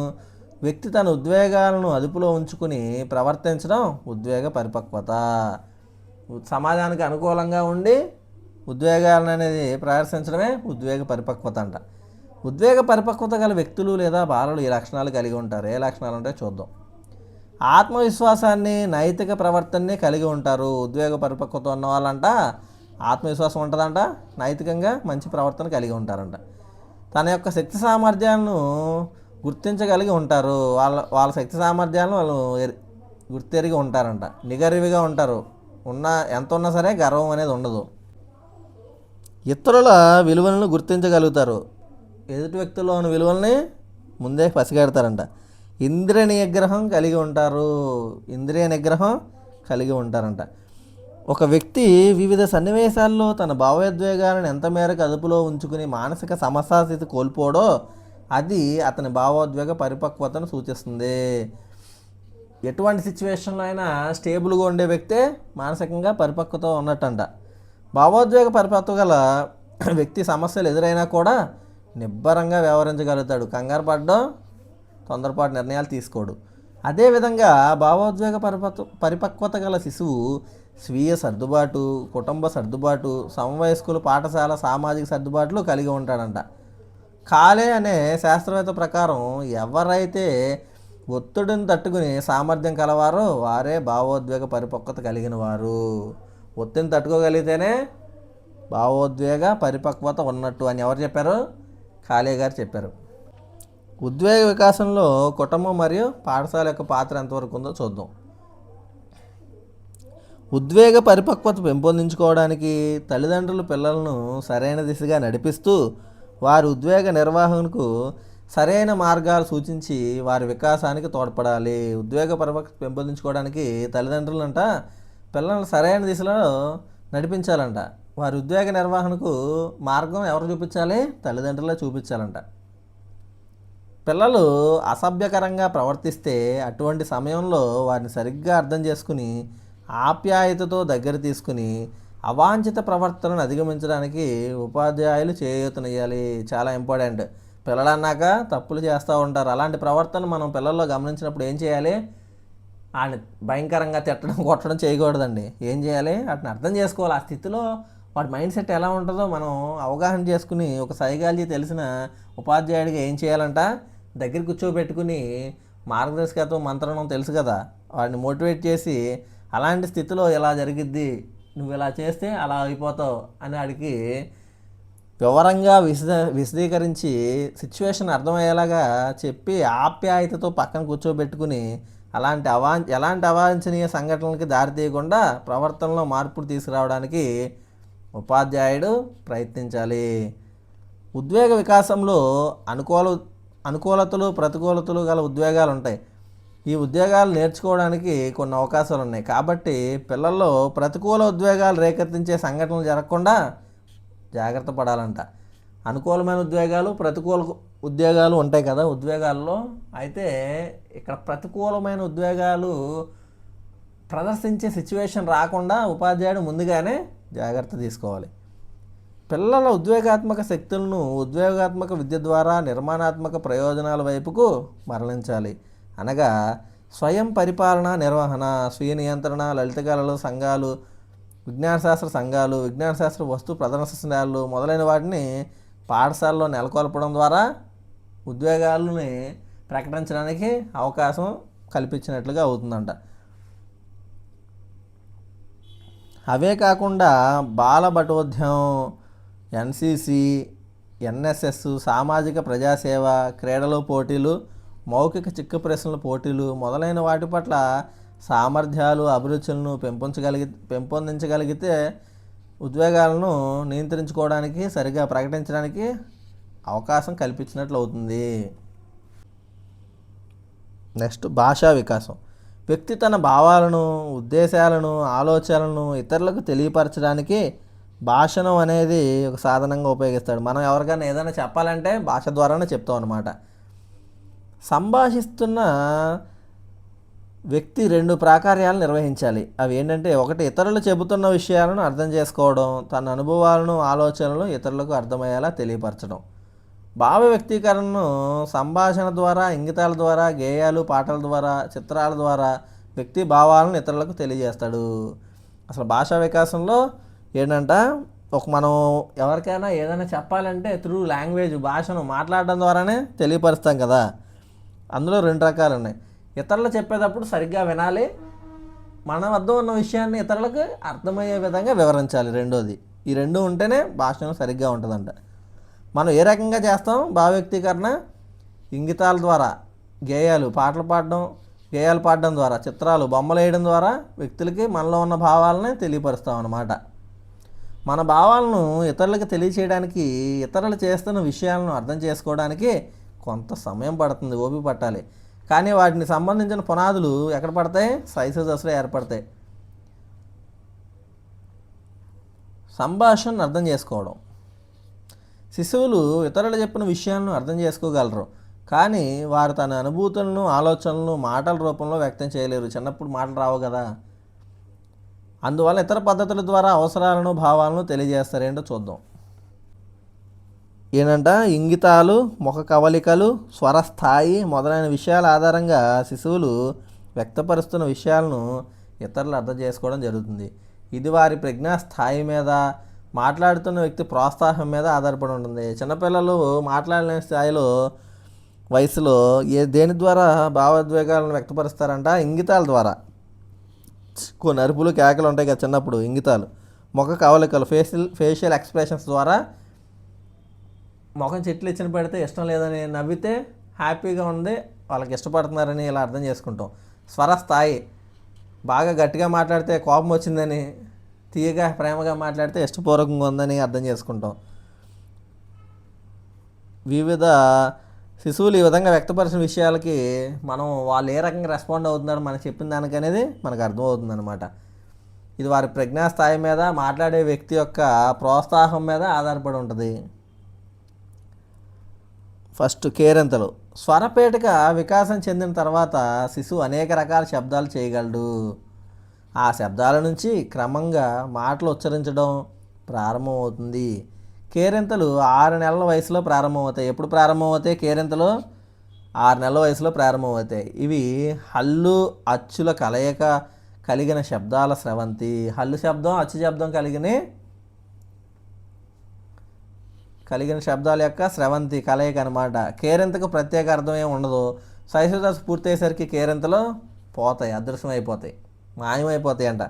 వ్యక్తి తన ఉద్వేగాలను అదుపులో ఉంచుకుని ప్రవర్తించడం ఉద్వేగ పరిపక్వత. సమాజానికి అనుకూలంగా ఉండి ఉద్వేగాలను అనేది ప్రదర్శించడమే ఉద్వేగ పరిపక్వత అంట. ఉద్వేగ పరిపక్వత గల వ్యక్తులు లేదా బాలలు ఈ లక్షణాలు కలిగి ఉంటారు. ఏ లక్షణాలు ఉంటాయో చూద్దాం. ఆత్మవిశ్వాసాన్ని, నైతిక ప్రవర్తనని కలిగి ఉంటారు. ఉద్వేగ పరిపక్వత ఉన్న వాళ్ళంట ఆత్మవిశ్వాసం ఉంటుందంట, నైతికంగా మంచి ప్రవర్తన కలిగి ఉంటారంట. తన యొక్క శక్తి సామర్థ్యాలను గుర్తించగలిగి ఉంటారు. వాళ్ళ శక్తి సామర్థ్యాలను వాళ్ళు గుర్తెరిగి ఉంటారంట. నిగర్విగా ఉంటారు. ఎంత ఉన్నా సరే గర్వం అనేది ఉండదు. ఇతరుల విలువలను గుర్తించగలుగుతారు. ఎదుటి వ్యక్తుల్లోని విలువల్ని ముందే పసిగడతారంట. ఇంద్రియ నిగ్రహం కలిగి ఉంటారంట. ఒక వ్యక్తి వివిధ సన్నివేశాల్లో తన భావోద్వేగాలను ఎంత మేరకు అదుపులో ఉంచుకుని మానసిక సమస్థితి కోల్పోడో అది అతని భావోద్వేగ పరిపక్వతను సూచిస్తుంది. ఎటువంటి సిచ్యువేషన్లో అయినా స్టేబుల్గా ఉండే వ్యక్తే మానసికంగా పరిపక్వత ఉన్నట్టంట. భావోద్వేగ పరిపక్వత గల వ్యక్తి సమస్యలు ఎదురైనా కూడా నిబ్బరంగా వ్యవహరించగలుగుతాడు. కంగారు పడడం, తొందరపాటు నిర్ణయాలు తీసుకోడు. అదేవిధంగా భావోద్వేగ పరిపక్వత గల శిశువు స్వీయ సర్దుబాటు, కుటుంబ సర్దుబాటు, సమవయస్కులు, పాఠశాల, సామాజిక సర్దుబాట్లు కలిగి ఉంటాడంట. కాలే అనే శాస్త్రవేత్త ప్రకారం ఎవరైతే ఒత్తిడిని తట్టుకుని సామర్థ్యం కలవారో వారే భావోద్వేగ పరిపక్వత కలిగిన వారు. ఒత్తిడిని తట్టుకోగలిగితేనే భావోద్వేగ పరిపక్వత ఉన్నట్టు అని ఎవరు చెప్పారు? కాలే గారు చెప్పారు. ఉద్వేగ వికాసంలో కుటుంబం మరియు పాఠశాల యొక్క పాత్ర ఎంతవరకు ఉందో చూద్దాం. ఉద్వేగ పరిపక్వత పెంపొందించుకోవడానికి తల్లిదండ్రులు పిల్లలను సరైన దిశగా నడిపిస్తూ వారి ఉద్వేగ నిర్వహణకు సరైన మార్గాలు సూచించి వారి వికాసానికి తోడ్పడాలి. ఉద్వేగ పరిపక్వత పెంపొందించుకోవడానికి తల్లిదండ్రులంట పిల్లలను సరైన దిశలో నడిపించాలంట. వారి ఉద్వేగ నిర్వహణకు మార్గం ఎవరు చూపించాలి? తల్లిదండ్రులే చూపించాలంట. పిల్లలు అసభ్యకరంగా ప్రవర్తిస్తే అటువంటి సమయంలో వారిని సరిగ్గా అర్థం చేసుకుని ఆప్యాయతతో దగ్గర తీసుకుని అవాంఛిత ప్రవర్తనను అధిగమించడానికి ఉపాధ్యాయులు చేయూతనివ్వాలి. చాలా ఇంపార్టెంట్. పిల్లలు అన్నాక తప్పులు చేస్తూ ఉంటారు. అలాంటి ప్రవర్తన మనం పిల్లల్లో గమనించినప్పుడు ఏం చేయాలి? ఆయన భయంకరంగా తిట్టడం, కొట్టడం చేయకూడదండి. ఏం చేయాలి? వాటిని అర్థం చేసుకోవాలి. ఆ స్థితిలో వాడి మైండ్ సెట్ ఎలా ఉంటుందో మనం అవగాహన చేసుకుని ఒక సైకాలజీ తెలిసిన ఉపాధ్యాయుడిగా ఏం చేయాలంట? దగ్గర కూర్చోబెట్టుకుని మార్గదర్శకత్వం, మంత్రణం తెలుసు కదా, వాడిని మోటివేట్ చేసి అలాంటి స్థితిలో ఇలా జరిగిద్ది, నువ్వు ఇలా చేస్తే అలా అయిపోతావు అని వాడికి వివరంగా విశదీకరించి సిచ్యువేషన్ అర్థమయ్యేలాగా చెప్పి ఆప్యాయతతో పక్కన కూర్చోబెట్టుకుని ఎలాంటి అవాంఛనీయ సంఘటనలకి దారితీయకుండా ప్రవర్తనలో మార్పులు తీసుకురావడానికి ఉపాధ్యాయుడు ప్రయత్నించాలి. ఉద్వేగ వికాసంలో అనుకూలతలు, ప్రతికూలతలు గల ఉద్వేగాలు ఉంటాయి. ఈ ఉద్వేగాలు నేర్చుకోవడానికి కొన్ని అవకాశాలు ఉన్నాయి. కాబట్టి పిల్లల్లో ప్రతికూల ఉద్వేగాలు రేకెత్తించే సంఘటనలు జరగకుండా జాగ్రత్త పడాలంట. అనుకూలమైన ఉద్వేగాలు, ప్రతికూల ఉద్వేగాలు ఉంటాయి కదా ఉద్వేగాల్లో. అయితే ఇక్కడ ప్రతికూలమైన ఉద్వేగాలు ప్రదర్శించే సిచ్యువేషన్ రాకుండా ఉపాధ్యాయుడు ముందుగానే జాగ్రత్త తీసుకోవాలి. పిల్లల ఉద్వేగాత్మక శక్తులను ఉద్వేగాత్మక విద్య ద్వారా నిర్మాణాత్మక ప్రయోజనాల వైపుకు మరలించాలి. అనగా స్వయం పరిపాలన, నిర్వహణ, స్వీయ నియంత్రణ, లలిత కళలు సంఘాలు, విజ్ఞాన శాస్త్ర సంఘాలు, విజ్ఞాన శాస్త్ర వస్తు ప్రదర్శనలు మొదలైన వాటిని పాఠశాలలో నెలకొల్పడం ద్వారా ఉద్వేగాలని ప్రకటించడానికి అవకాశం కల్పించినట్లుగా అవుతుందంట. అవే కాకుండా బాల బటోద్యమం, ఎన్సిసి, ఎన్ఎస్ఎస్, సామాజిక ప్రజాసేవ, క్రీడలు పోటీలు, మౌఖిక చిక్కు ప్రశ్నల పోటీలు మొదలైన వాటి పట్ల సామర్థ్యాలు, అభిరుచులను పెంపొందించగలిగితే ఉద్వేగాలను నియంత్రించుకోవడానికి, సరిగా ప్రకటించడానికి అవకాశం కల్పించినట్లు అవుతుంది. నెక్స్ట్ భాషా వికాసం. వ్యక్తి తన భావాలను, ఉద్దేశాలను, ఆలోచనలను ఇతరులకు తెలియపరచడానికి భాషను అనేది ఒక సాధనంగా ఉపయోగిస్తాడు. మనం ఎవరికైనా ఏదైనా చెప్పాలంటే భాష ద్వారానే చెప్తాం అన్నమాట. సంభాషిస్తున్న వ్యక్తి 2 ప్రాకార్యాలు నిర్వహించాలి. అవి ఏంటంటే, ఒకటి ఇతరులు చెబుతున్న విషయాలను అర్థం చేసుకోవడం, తన అనుభవాలను, ఆలోచనలు ఇతరులకు అర్థమయ్యేలా తెలియపరచడం. భావ వ్యక్తీకరణను సంభాషణ ద్వారా, ఇంగితాల ద్వారా, గేయాలు, పాటల ద్వారా, చిత్రాల ద్వారా వ్యక్తి భావాలను ఇతరులకు తెలియజేస్తాడు. అసలు భాషా వికాసంలో ఏంటంట, మనం ఎవరికైనా ఏదైనా చెప్పాలంటే త్రూ లాంగ్వేజ్, భాషను మాట్లాడడం ద్వారానే తెలియపరుస్తాం కదా. అందులో 2 రకాలు ఉన్నాయి. ఇతరులు చెప్పేటప్పుడు సరిగ్గా వినాలి, మన వద్ద ఉన్న విషయాన్ని ఇతరులకు అర్థమయ్యే విధంగా వివరించాలి. రెండోది, ఈ 2 ఉంటేనే భాషను సరిగ్గా ఉంటుందంట. మనం ఏ రకంగా చేస్తాం భావ వ్యక్తీకరణ? ఇంగితాల ద్వారా, గేయాలు పాడడం ద్వారా, చిత్రాలు, బొమ్మలు వేయడం ద్వారా వ్యక్తులకి మనలో ఉన్న భావాలని తెలియపరుస్తాం అన్నమాట. మన భావాలను ఇతరులకు తెలియచేయడానికి, ఇతరులు చేస్తున్న విషయాలను అర్థం చేసుకోవడానికి కొంత సమయం పడుతుంది, ఓపిక పట్టాలి. కానీ వాటిని సంబంధించిన పునాదులు ఎక్కడ పడతాయి? శైశవ దశలో ఏర్పడతాయి. సంభాషణను అర్థం చేసుకోవడం. శిశువులు ఇతరులు చెప్పిన విషయాలను అర్థం చేసుకోగలరు, కానీ వారు తన అనుభూతులను, ఆలోచనలను మాటల రూపంలో వ్యక్తం చేయలేరు. చిన్నప్పుడు మాటలు రావు కదా. అందువల్ల ఇతర పద్ధతుల ద్వారా అవసరాలను భావాలను తెలియజేస్తారు. ఏంటో చూద్దాం. ఏంటంట ఇంగితాలు, ముఖ కవలికలు, స్వరస్థాయి మొదలైన విషయాల ఆధారంగా శిశువులు వ్యక్తపరుస్తున్న విషయాలను ఇతరులు అర్థం చేసుకోవడం జరుగుతుంది. ఇది వారి ప్రజ్ఞా స్థాయి మీద, మాట్లాడుతున్న వ్యక్తి ప్రోత్సాహం మీద ఆధారపడి ఉంటుంది. చిన్నపిల్లలు మాట్లాడలేని స్థాయిలో వయసులో దేని ద్వారా భావోద్వేగాలను వ్యక్తపరుస్తారంట? ఇంగితాల ద్వారా. కొన్ని అరుపులు, కేకలు ఉంటాయి కదా చిన్నప్పుడు, ఇంగితాలు. ముఖ కవలికలు, ఫేషియల్ ఎక్స్ప్రెషన్స్ ద్వారా. ముఖం చెట్లు ఇచ్చిన పెడితే ఇష్టం లేదని, నవ్వితే హ్యాపీగా ఉంది, వాళ్ళకి ఇష్టపడుతున్నారని ఇలా అర్థం చేసుకుంటాం. స్వరస్థాయి, బాగా గట్టిగా మాట్లాడితే కోపం వచ్చిందని, తీయగా ప్రేమగా మాట్లాడితే ఇష్టపూర్వకంగా ఉందని అర్థం చేసుకుంటాం. వివిధ శిశువులు ఈ విధంగా వ్యక్తపరిచిన విషయాలకి మనం వాళ్ళు ఏ రకంగా రెస్పాండ్ అవుతున్నారు మనకు చెప్పిన దానికి అనేది మనకు అర్థమవుతుంది అనమాట. ఇది వారి ప్రజ్ఞా స్థాయి మీద, మాట్లాడే వ్యక్తి యొక్క ప్రోత్సాహం మీద ఆధారపడి ఉంటుంది. ఫస్ట్ కేరింతలు. స్వరపేటిక వికాసం చెందిన తర్వాత శిశువు అనేక రకాల శబ్దాలు చేయగలడు. ఆ శబ్దాల నుంచి క్రమంగా మాటలు ఉచ్చరించడం ప్రారంభమవుతుంది. కేరింతలు 6 నెలల వయసులో ప్రారంభమవుతాయి. ఎప్పుడు ప్రారంభమవుతాయి కేరింతలు? 6 నెలల వయసులో ప్రారంభమవుతాయి. ఇవి హల్లు, అచ్చుల కలయిక కలిగిన శబ్దాల స్రవంతి. హల్లు శబ్దం, అచ్చు శబ్దం కలిగిన శబ్దాల యొక్క స్రవంతి కలయిక అనమాట. కేరింతకు ప్రత్యేక అర్థం ఏమి ఉండదు. శైశవ పూర్తయ్యేసరికి కేరింతలు పోతాయి, అదృశ్యం అయిపోతాయి, మాయమైపోతాయి అంట.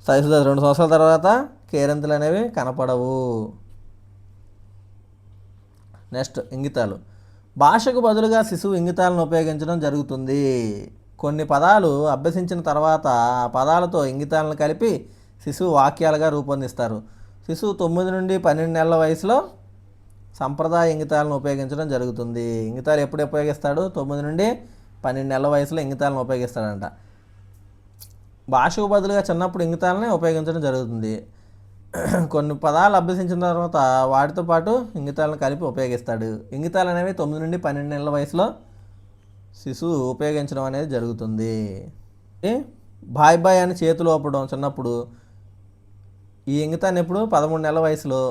శైశవ 2 సంవత్సరాల తర్వాత కేరింతలు అనేవి కనపడవు. నెక్స్ట్ ఇంగితాలు. భాషకు బదులుగా శిశువు ఇంగితాలను ఉపయోగించడం జరుగుతుంది. కొన్ని పదాలు అభ్యసించిన తర్వాత ఆ పదాలతో ఇంగితాలను కలిపి శిశువు వాక్యాలుగా రూపొందిస్తారు. శిశువు 9 నుండి 12 నెలల వయసులో సంప్రదాయ ఇంగితాలను ఉపయోగించడం జరుగుతుంది. ఇంగితాలు ఎప్పుడు ఉపయోగిస్తాడు? 9 నుండి 12 నెలల వయసులో ఇంగితాలను ఉపయోగిస్తాడంట. భాషకు బదులుగా చిన్నప్పుడు ఇంగితాలనే ఉపయోగించడం జరుగుతుంది. కొన్ని పదాలు అభ్యసించిన తర్వాత వాటితో పాటు ఇంగితాలను కలిపి ఉపయోగిస్తాడు. ఇంగితాలు అనేవి 9 నుండి 12 నెలల వయసులో శిశువు ఉపయోగించడం అనేది జరుగుతుంది. బాయ్ బాయ్ అని చేతులు ఊపడం చిన్నప్పుడు. ఈ ఇంగితాన్ని ఎప్పుడు 13 నెలల వయసులో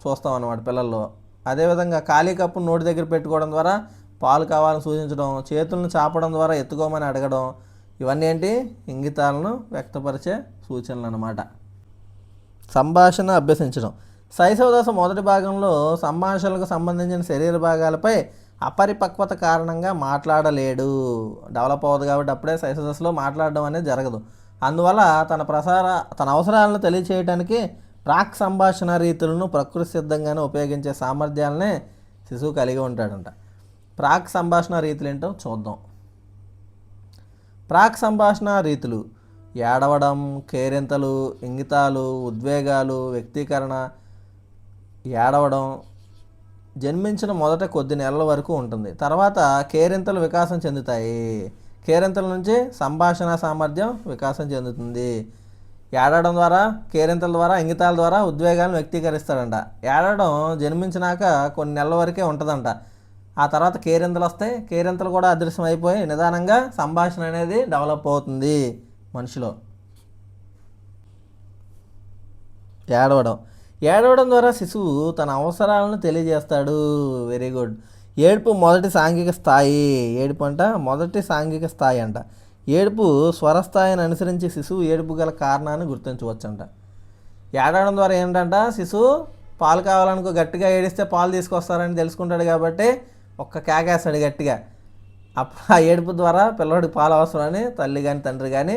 చూస్తాం అన్నమాట పిల్లల్లో. అదేవిధంగా ఖాళీ కప్పు నోటి దగ్గర పెట్టుకోవడం ద్వారా పాలు కావాలని సూచించడం, చేతులను చాపడం ద్వారా ఎత్తుకోమని అడగడం, ఇవన్నీ ఏంటి? ఇంగితాలను వ్యక్తపరిచే సూచనలు అన్నమాట. సంభాషణ అభ్యసించడం. శైశవ దశ మొదటి భాగంలో సంభాషణలకు సంబంధించిన శరీర భాగాలపై అపరిపక్వత కారణంగా మాట్లాడలేడు. డెవలప్ అవ్వదు కాబట్టి అప్పుడే శైశవ దశలో మాట్లాడడం అనేది జరగదు. అందువల్ల తన అవసరాలను తెలియచేయడానికి ప్రాక్ సంభాషణ రీతులను ప్రకృతి సిద్ధంగానే ఉపయోగించే సామర్థ్యాలనే శిశువు కలిగి ఉంటాడంట. ప్రాక్ సంభాషణ రీతులు ఏంటో చూద్దాం. ప్రాక్ సంభాషణ రీతులు: ఏడవడం, కేరింతలు, ఇంగితాలు, ఉద్వేగాలు, వ్యక్తీకరణ. ఏడవడం జన్మించిన మొదట కొద్ది నెలల వరకు ఉంటుంది. తర్వాత కేరింతలు వికాసం చెందుతాయి. కేరింతల నుంచి సంభాషణ సామర్థ్యం వికాసం చెందుతుంది. ఏడవడం ద్వారా, కేరింతల ద్వారా, ఇంగితాల ద్వారా ఉద్వేగాలను వ్యక్తీకరిస్తాడంట. ఏడవడం జన్మించినాక కొన్ని నెలల వరకే ఉంటుందంట. ఆ తర్వాత కేరింతలు వస్తాయి. కేరింతలు కూడా అదృశ్యం అయిపోయి నిదానంగా సంభాషణ అనేది డెవలప్ అవుతుంది మనిషిలో. ఏడవడం ద్వారా శిశువు తన అవసరాలను తెలియజేస్తాడు. Very good. ఏడుపు మొదటి సాంఘిక స్థాయి. ఏడుపు అంట మొదటి సాంఘిక స్థాయి అంట. ఏడుపు స్వరస్థాయిని అనుసరించి శిశువు ఏడుపు గల కారణాన్ని గుర్తించవచ్చంట. ఏడవడం ద్వారా ఏంటంట? శిశువు పాలు కావాలనుకో గట్టిగా ఏడిస్తే పాలు తీసుకొస్తారని తెలుసుకుంటాడు కాబట్టి ఒక్క కేకేస్తాడు గట్టిగా. అప్పుడు ఆ ఏడుపు ద్వారా పిల్లవాడికి పాలు అవసరమని తల్లి కానీ తండ్రి కానీ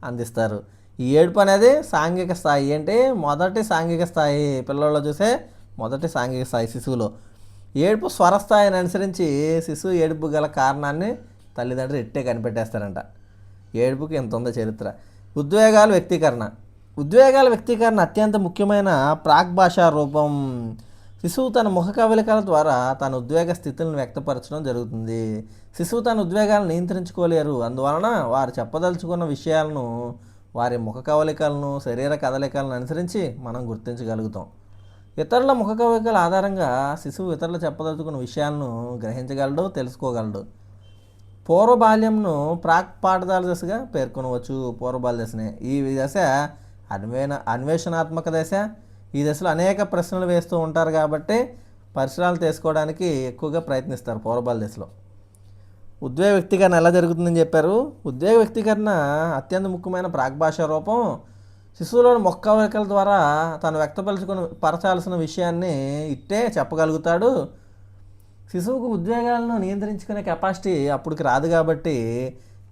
అందిస్తారు. ఈ ఏడుపు అనేది సాంఘిక స్థాయి. ఏంటి? మొదటి సాంఘిక స్థాయి. పిల్లల్లో చూసే మొదటి సాంఘిక స్థాయి శిశువులో. ఏడుపు స్వరస్థాయిని అనుసరించి శిశువు ఏడుపు గల కారణాన్ని తల్లిదండ్రులు ఇట్టే కనిపెట్టేస్తారంట. ఏడుపుకి ఎంత ఉందో చరిత్ర. ఉద్వేగాల వ్యక్తీకరణ అత్యంత ముఖ్యమైన ప్రాక్ భాషా రూపం. శిశువు తన ముఖ కవలికల ద్వారా తన ఉద్వేగ స్థితులను వ్యక్తపరచడం జరుగుతుంది. శిశువు తన ఉద్వేగాలను నియంత్రించుకోలేరు. అందువలన వారు చెప్పదలుచుకున్న విషయాలను వారి ముఖ కవలికలను, శరీర కదలికలను అనుసరించి మనం గుర్తించగలుగుతాం. ఇతరుల ముఖ కవలికల ఆధారంగా శిశువు ఇతరులు చెప్పదలుచుకున్న విషయాలను గ్రహించగలడు, తెలుసుకోగలడు. పూర్వ బాల్యంను ప్రాక్ పాఠశాల దశగా పేర్కొనవచ్చు. పూర్వ బాల్య దశనే. ఈ దశ అన్వేషణాత్మక దశ. ఈ దశలో అనేక ప్రశ్నలు వేస్తూ ఉంటారు కాబట్టి పరిసరాలు తెలుసుకోవడానికి ఎక్కువగా ప్రయత్నిస్తారు పూర్వ బాల్య దశలో. ఉద్వేగ వ్యక్తీకరణ ఎలా జరుగుతుందని చెప్పారు. ఉద్వేగ వ్యక్తీకరణ అత్యంత ముఖ్యమైన ప్రాగ్భాషా రూపం. శిశువులోని మొక్కవలికల ద్వారా తను పరచాల్సిన విషయాన్ని ఇట్టే చెప్పగలుగుతాడు. శిశువుకు ఉద్వేగాలను నియంత్రించుకునే కెపాసిటీ అప్పటికి రాదు కాబట్టి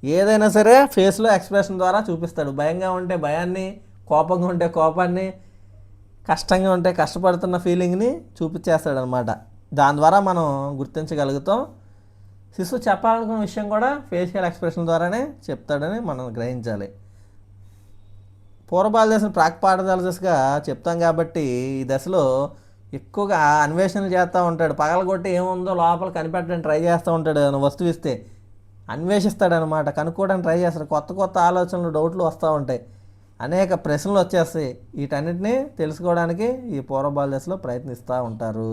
ఏదైనా సరే ఫేస్లో ఎక్స్ప్రెషన్ ద్వారా చూపిస్తాడు. భయంగా ఉంటే భయాన్ని, కోపంగా ఉంటే కోపాన్ని, కష్టంగా ఉంటే కష్టపడుతున్న ఫీలింగ్ని చూపించేస్తాడనమాట. దాని ద్వారా మనం గుర్తించగలుగుతాం. శిశువు చెప్పాలనుకున్న విషయం కూడా ఫేషియల్ ఎక్స్ప్రెషన్ ద్వారానే చెప్తాడని మనం గ్రహించాలి. పూర్వబాల దశను ప్రాక్ పాఠశాల దశగా చెప్తాం కాబట్టి ఈ దశలో ఎక్కువగా అన్వేషణలు చేస్తూ ఉంటాడు. పగలగొట్టి ఏముందో లోపల కనిపెట్టడానికి ట్రై చేస్తూ ఉంటాడు. ఏదైనా వస్తువు ఇస్తే అన్వేషిస్తాడనమాట, కనుక్కోవడానికి ట్రై చేస్తాడు. కొత్త కొత్త ఆలోచనలు, డౌట్లు వస్తూ ఉంటాయి, అనేక ప్రశ్నలు వచ్చేస్తాయి. వీటన్నిటిని తెలుసుకోవడానికి ఈ పూర్వబాల దశలో ప్రయత్నిస్తూ ఉంటారు.